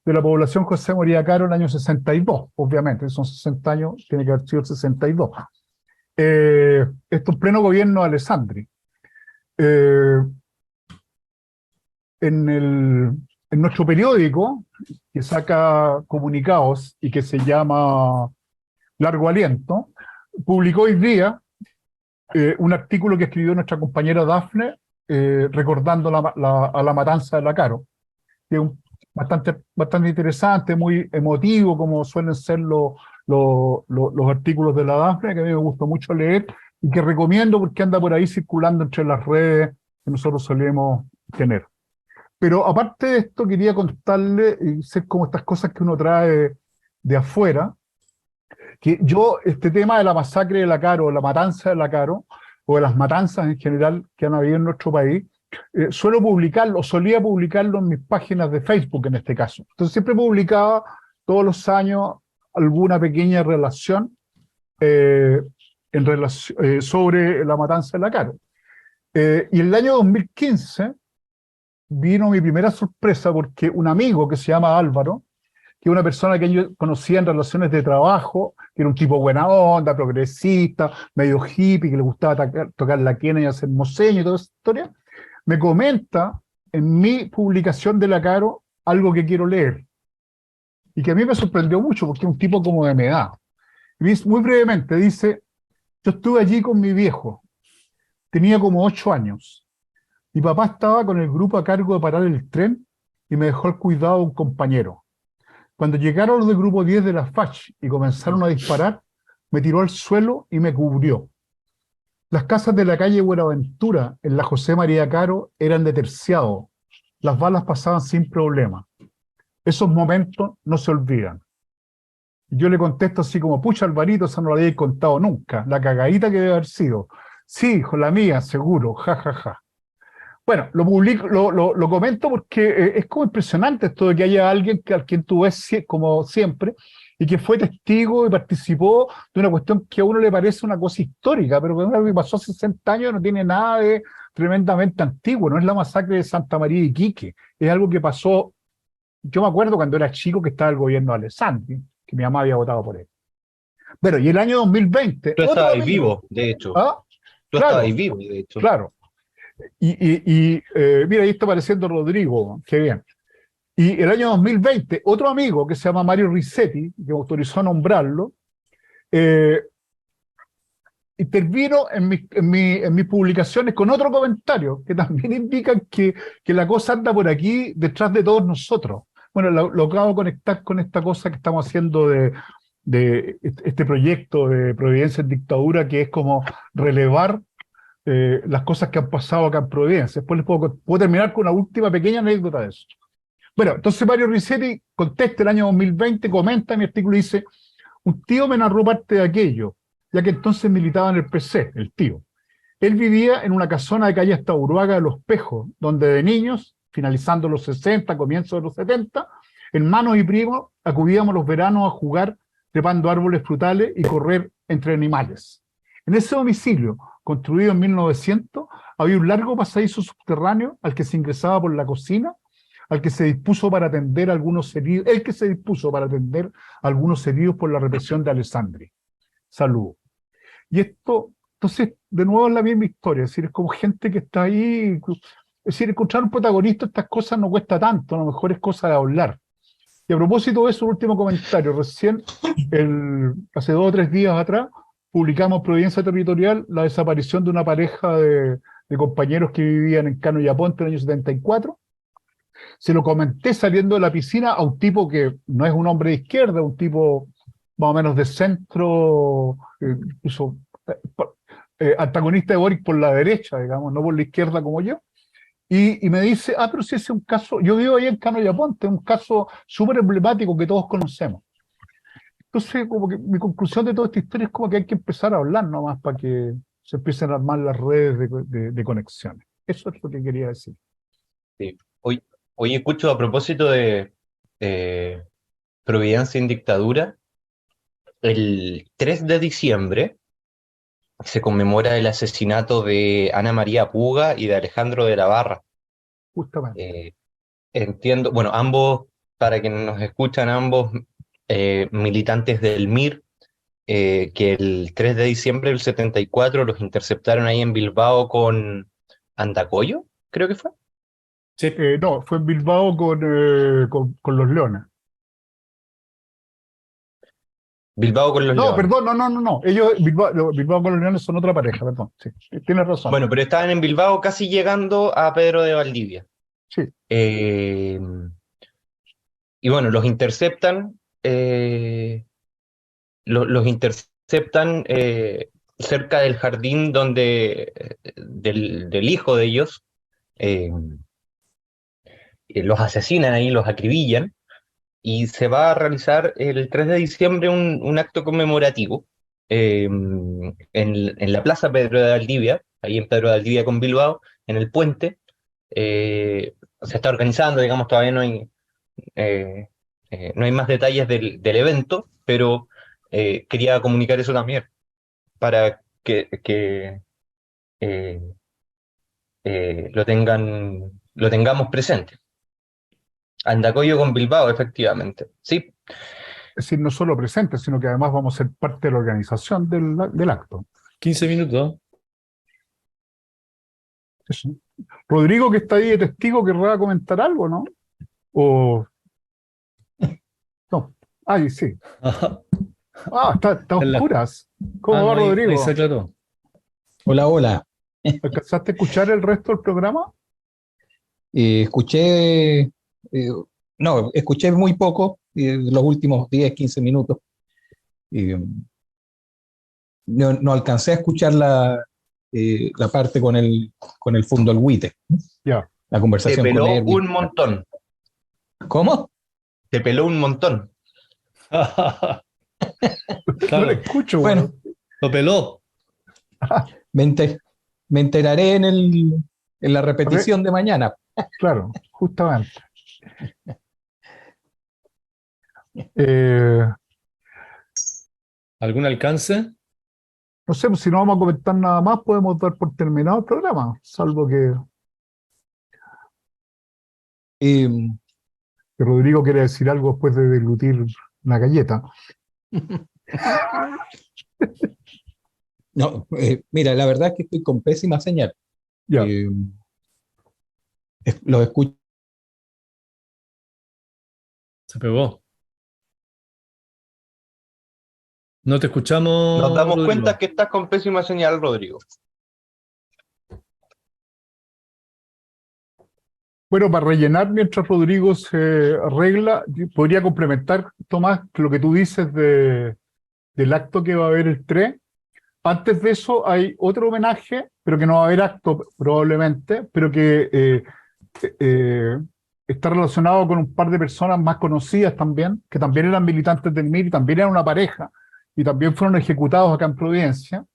de la población José María Caro en el año 62, obviamente, son 60 años, tiene que haber sido el 62. Esto en pleno gobierno de Alessandri. Eh, en nuestro periódico, que saca comunicados y que se llama Largo Aliento, publicó hoy día un artículo que escribió nuestra compañera Dafne, recordando a la matanza de la Caro, que es bastante interesante, muy emotivo, como suelen ser los artículos de la Dafne, que a mí me gustó mucho leer y que recomiendo porque anda por ahí circulando entre las redes que nosotros solemos tener. Pero aparte de esto, quería contarle, y sé como estas cosas que uno trae de afuera, que yo, este tema de la masacre de la Caro, la matanza de la Caro, o de las matanzas en general que han habido en nuestro país, solía publicarlo en mis páginas de Facebook en este caso. Entonces siempre publicaba todos los años alguna pequeña relación en sobre la matanza de la Caro. Y en el año 2015 vino mi primera sorpresa porque un amigo que se llama Álvaro, que es una persona que yo conocía en relaciones de trabajo, que era un tipo buena onda, progresista, medio hippie, que le gustaba tocar la quena y hacer moseño y toda esa historia, me comenta en mi publicación de la Caro algo que quiero leer. Y que a mí me sorprendió mucho porque es un tipo como de mi edad. Muy brevemente dice: yo estuve allí con mi viejo, tenía como 8 años. Mi papá estaba con el grupo a cargo de parar el tren y me dejó al cuidado de un compañero. Cuando llegaron los del grupo 10 de la FACH y comenzaron a disparar, me tiró al suelo y me cubrió. Las casas de la calle Buenaventura, en la José María Caro, eran de terciado. Las balas pasaban sin problema. Esos momentos no se olvidan. Yo le contesto así como: pucha, Alvarito, eso no lo había contado nunca. La cagadita que debe haber sido. Sí, hijo, la mía, seguro, ja, ja, ja. Bueno, lo publico, lo comento porque es como impresionante esto de que haya alguien al quien tú ves como siempre y que fue testigo y participó de una cuestión que a uno le parece una cosa histórica, pero que es algo que pasó hace 60 años, no tiene nada de tremendamente antiguo, no es la masacre de Santa María de Iquique, es algo que pasó. Yo me acuerdo cuando era chico que estaba el gobierno de Alessandri, que mi mamá había votado por él. Bueno, y el año 2020, Tú otro estabas ahí amigo. vivo, de hecho. ¿Ah? Tú estabas Claro, ahí vivo, de hecho. claro. Mira, ahí está apareciendo Rodrigo, qué bien. Y el año 2020, otro amigo que se llama Mario Risetti, que me autorizó a nombrarlo, eh, intervino en mis publicaciones con otro comentario que también indica que la cosa anda por aquí detrás de todos nosotros. Bueno, lo acabo de conectar con esta cosa que estamos haciendo de este proyecto de Providencia en Dictadura, que es como relevar las cosas que han pasado acá en Providencia. Después les puedo terminar con una última pequeña anécdota de eso. Bueno, entonces Mario Risetti contesta el año 2020, comenta mi artículo y dice: un tío me narró parte de aquello, ya que entonces militaba en el PC, el tío. Él vivía en una casona de calle hasta Uruaga de Los Pejos, donde de niños, finalizando los 60, comienzos de los 70, hermanos y primos acudíamos los veranos a jugar trepando árboles frutales y correr entre animales. En ese domicilio, construido en 1900, había un largo pasadizo subterráneo al que se ingresaba por la cocina, al que se dispuso para atender a algunos heridos, el que se dispuso para atender a algunos heridos por la represión de Alessandri. Saludos. Y esto, entonces, de nuevo es la misma historia, es decir, es como gente que está ahí, es decir, encontrar un protagonista de estas cosas no cuesta tanto, a lo mejor es cosa de hablar. Y a propósito de eso, un último comentario, recién, hace 2 o 3 días atrás, publicamos Providencia Territorial, la desaparición de una pareja de compañeros que vivían en Cano y Aponte en el año 74. Se lo comenté saliendo de la piscina a un tipo que no es un hombre de izquierda, un tipo más o menos de centro, incluso antagonista de Boric por la derecha, digamos, no por la izquierda como yo. Y me dice: ah, pero si ese es un caso, yo vivo ahí en Cano y Aponte, un caso súper emblemático que todos conocemos. Entonces, como que mi conclusión de toda esta historia es como que hay que empezar a hablar nomás para que se empiecen a armar las redes de conexiones. Eso es lo que quería decir. Sí. Hoy escucho a propósito de Providencia en Dictadura, el 3 de diciembre se conmemora el asesinato de Ana María Puga y de Alejandro de la Barra. Justamente. Entiendo, bueno, ambos, para quienes nos escuchan, ambos militantes del MIR, que el 3 de diciembre del 74 los interceptaron ahí en Bilbao con Andacollo, creo que fue. Sí. No, fue en Bilbao con los Leones. Bilbao con los No, Leones. perdón, no. Ellos, Bilbao con los Leones son otra pareja, perdón. Sí, tienes razón. Bueno, pero estaban en Bilbao casi llegando a Pedro de Valdivia. Sí. Y bueno, los interceptan, los interceptan cerca del jardín del hijo de ellos, eh, los asesinan ahí, los acribillan, y se va a realizar el 3 de diciembre un acto conmemorativo en la Plaza Pedro de Valdivia, ahí en Pedro de Valdivia con Bilbao, en el puente. Se está organizando, digamos, todavía no hay más detalles del evento, pero quería comunicar eso también, para eh, lo tengamos presente. Andacollo con Bilbao, efectivamente. Sí, Es decir, no solo presente, sino que además vamos a ser parte de la organización del acto. 15 minutos. Eso. Rodrigo, que está ahí de testigo, querrá comentar algo, ¿no? O no. Ay, sí. Ajá. Está a En la- oscuras. ¿Cómo va, no, ahí Rodrigo? se aclaró. Hola, hola. ¿Alcanzaste a escuchar el resto del programa? Escuché, no, escuché muy poco, los últimos 10, 15 minutos. Eh, no alcancé a escuchar la parte con el fondo del Huite, Ya. la te conversación con peló Erwin. un montón. ¿Cómo? Te peló un montón. No le Claro, escucho, Bueno, bueno. lo peló. me enteraré en la repetición de mañana. Claro, justamente. Eh, ¿Algún alcance? no sé, pues si no vamos a comentar nada más, podemos dar por terminado el programa, salvo Eh, que Rodrigo quiere decir algo después de deglutir una galleta. no, mira, la verdad es que estoy con pésima señal. Ya. Los escucho. Se pegó. No te escuchamos, Nos damos Rodrigo. cuenta que estás con pésima señal, Rodrigo. Bueno, para rellenar mientras Rodrigo se arregla, yo podría complementar, Tomás, lo que tú dices del acto que va a haber el 3. Antes de eso hay otro homenaje, pero que no va a haber acto probablemente, pero que eh, está relacionado con un par de personas más conocidas también, que también eran militantes del MIR y también eran una pareja, y también fueron ejecutados acá en Providencia.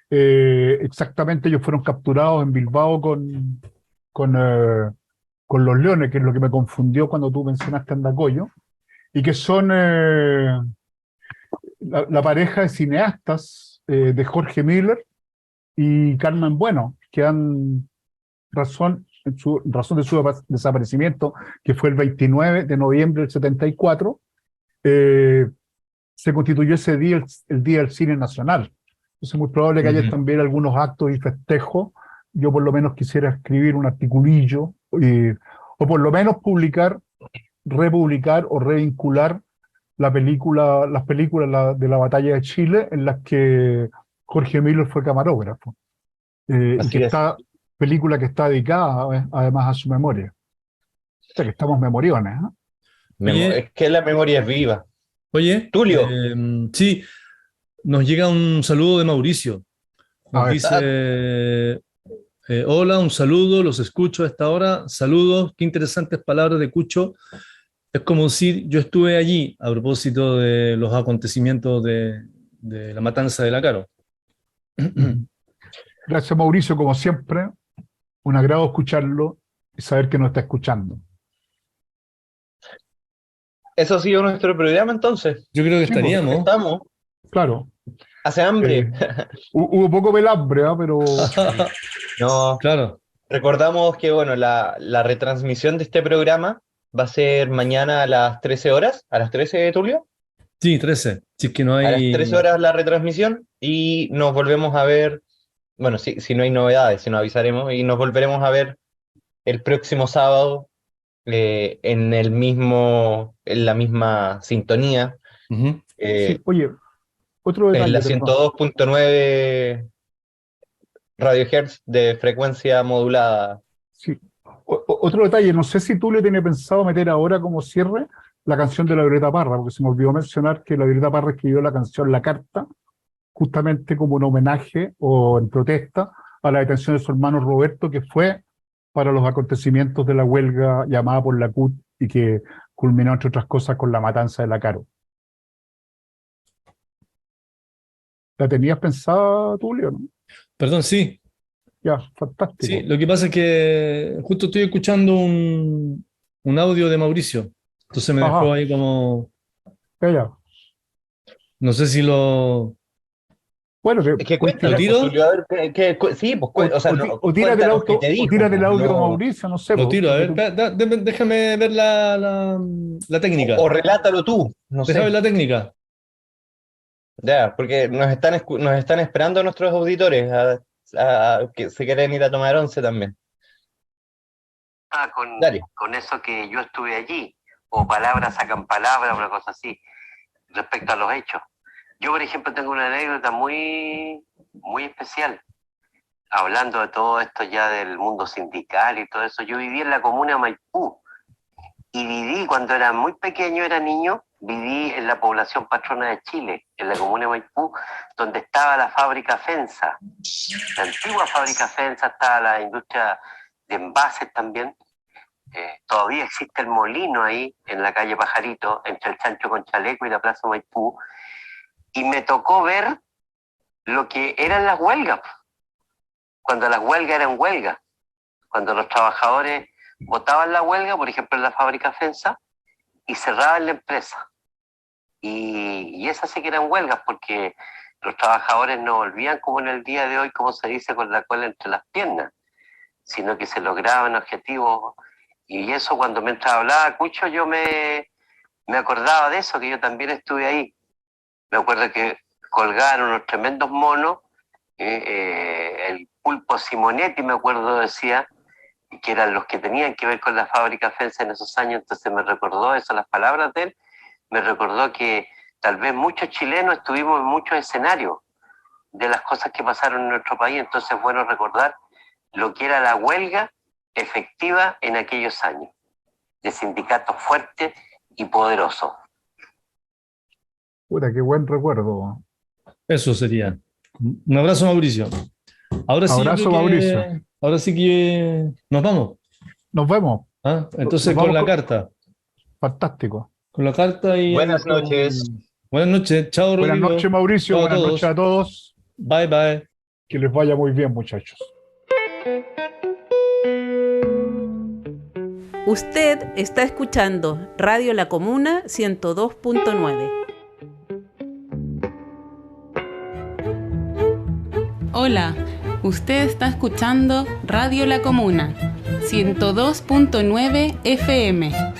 Exactamente, ellos fueron capturados en Bilbao con, eh, con los Leones, que es lo que me confundió cuando tú mencionaste Andacollo, y que son la pareja de cineastas de Jorge Miller y Carmen Bueno, que han razón de su desaparecimiento, que fue el 29 de noviembre del 74, se constituyó ese día el Día del Cine Nacional. Entonces es muy probable que haya también algunos actos y festejos. Yo por lo menos quisiera escribir un articulillo, o por lo menos publicar, republicar o revincular las películas de la Batalla de Chile en las que Jorge Miller fue camarógrafo. Y Así que es. película que está dedicada además a su memoria. O sea que estamos memoriones, ¿eh? Oye, Es que la memoria es viva. oye, Tulio, sí, nos llega un saludo de Mauricio. A Nos ver, dice, hola, un saludo, los escucho a esta hora. Saludos, qué interesantes palabras de Cucho. Es como decir, yo estuve allí a propósito de los acontecimientos de la matanza de la Caro. gracias Mauricio, como siempre. Un agrado escucharlo y saber que nos está escuchando. eso ha sido nuestro programa entonces. Yo creo que Sí, pues, estaríamos. Estamos. claro. Hace hambre. Hubo poco pelambre, ¿ah? Pero No, Claro, recordamos que bueno, la retransmisión de este programa va a ser mañana a las 13 horas, a las 13, Tulio. sí, 13. Si es que no A las 13 hay. horas la retransmisión y nos volvemos a ver, bueno, si no hay novedades, si nos avisaremos y nos volveremos a ver el próximo sábado en la misma sintonía, Ujú. sí, eh, oye, otro en la detalle, perdón. 102.9 radiohertz de frecuencia modulada. Sí. Otro detalle, no sé si tú le tienes pensado meter ahora como cierre la canción de la Violeta Parra, porque se me olvidó mencionar que la Violeta Parra escribió la canción La Carta, justamente como un homenaje o en protesta a la detención de su hermano Roberto, que fue para los acontecimientos de la huelga llamada por la CUT y que culminó, entre otras cosas, con la matanza de la Caro. ¿La tenías pensada, Tulio, no? Perdón, sí. Ya, Sí, fantástico. lo que pasa es que justo estoy escuchando un audio de Mauricio. Entonces me dejó Ajá, ahí como. ya, ya. No sé si lo. Bueno, Es que puedes cuenta, tirar- ¿Tiro? Tulio, a ver, sí, pues, o sea, o tírate el cuéntanos auto, qué te dijo, o tírate el pues, audio a no- Mauricio, no sé. Lo pues, tiro, a lo que ver. tú- Déjame ver la técnica. o relátalo tú, no Déjame ver sé. la técnica. Ya, porque nos están esperando nuestros auditores que se quieren ir a tomar once también. Dale. Con eso que yo estuve allí, o palabras sacan palabras, una cosa así, respecto a los hechos. Yo, por ejemplo, tengo una anécdota muy, muy especial, hablando de todo esto ya del mundo sindical y todo eso. Yo viví en la comuna de Maipú, y viví cuando era muy pequeño, era niño, viví en la población patrona de Chile, en la comuna de Maipú, donde estaba la fábrica FENSA, la antigua fábrica FENSA, estaba la industria de envases también. Todavía existe el molino ahí, en la calle Pajarito, entre el Chancho con Chaleco y la Plaza Maipú, y me tocó ver lo que eran las huelgas, cuando las huelgas eran huelgas, cuando los trabajadores votaban la huelga, por ejemplo en la fábrica FENSA, y cerraban la empresa. Y esas sí que eran huelgas, porque los trabajadores no volvían como en el día de hoy, como se dice, con la cola entre las piernas, sino que se lograban objetivos. Y eso, cuando mientras hablaba Cucho, yo me acordaba de eso, que yo también estuve ahí. Me acuerdo que colgaron unos tremendos monos, el Pulpo Simonetti, me acuerdo, decía, que eran los que tenían que ver con la fábrica FENSA en esos años. Entonces me recordó eso, las palabras de él, me recordó que tal vez muchos chilenos estuvimos en muchos escenarios de las cosas que pasaron en nuestro país. Entonces es bueno recordar lo que era la huelga efectiva en aquellos años, de sindicatos fuertes y poderosos. Puta, qué buen recuerdo. Eso sería. Un abrazo, Mauricio. Ahora sí, Abrazo, yo creo que- Mauricio. Ahora sí que nos vamos. Nos vemos. ¿Ah? Entonces, Nos vamos con la con- carta. Fantástico. Con la carta y. Buenas noches. Buenas noches. Chao, Buenas Rodrigo. noches, Mauricio. Chao a Buenas todos. noches a todos. Bye, bye. Que les vaya muy bien, muchachos. Usted está escuchando Radio La Comuna 102.9. Hola, usted está escuchando Radio La Comuna 102.9 FM.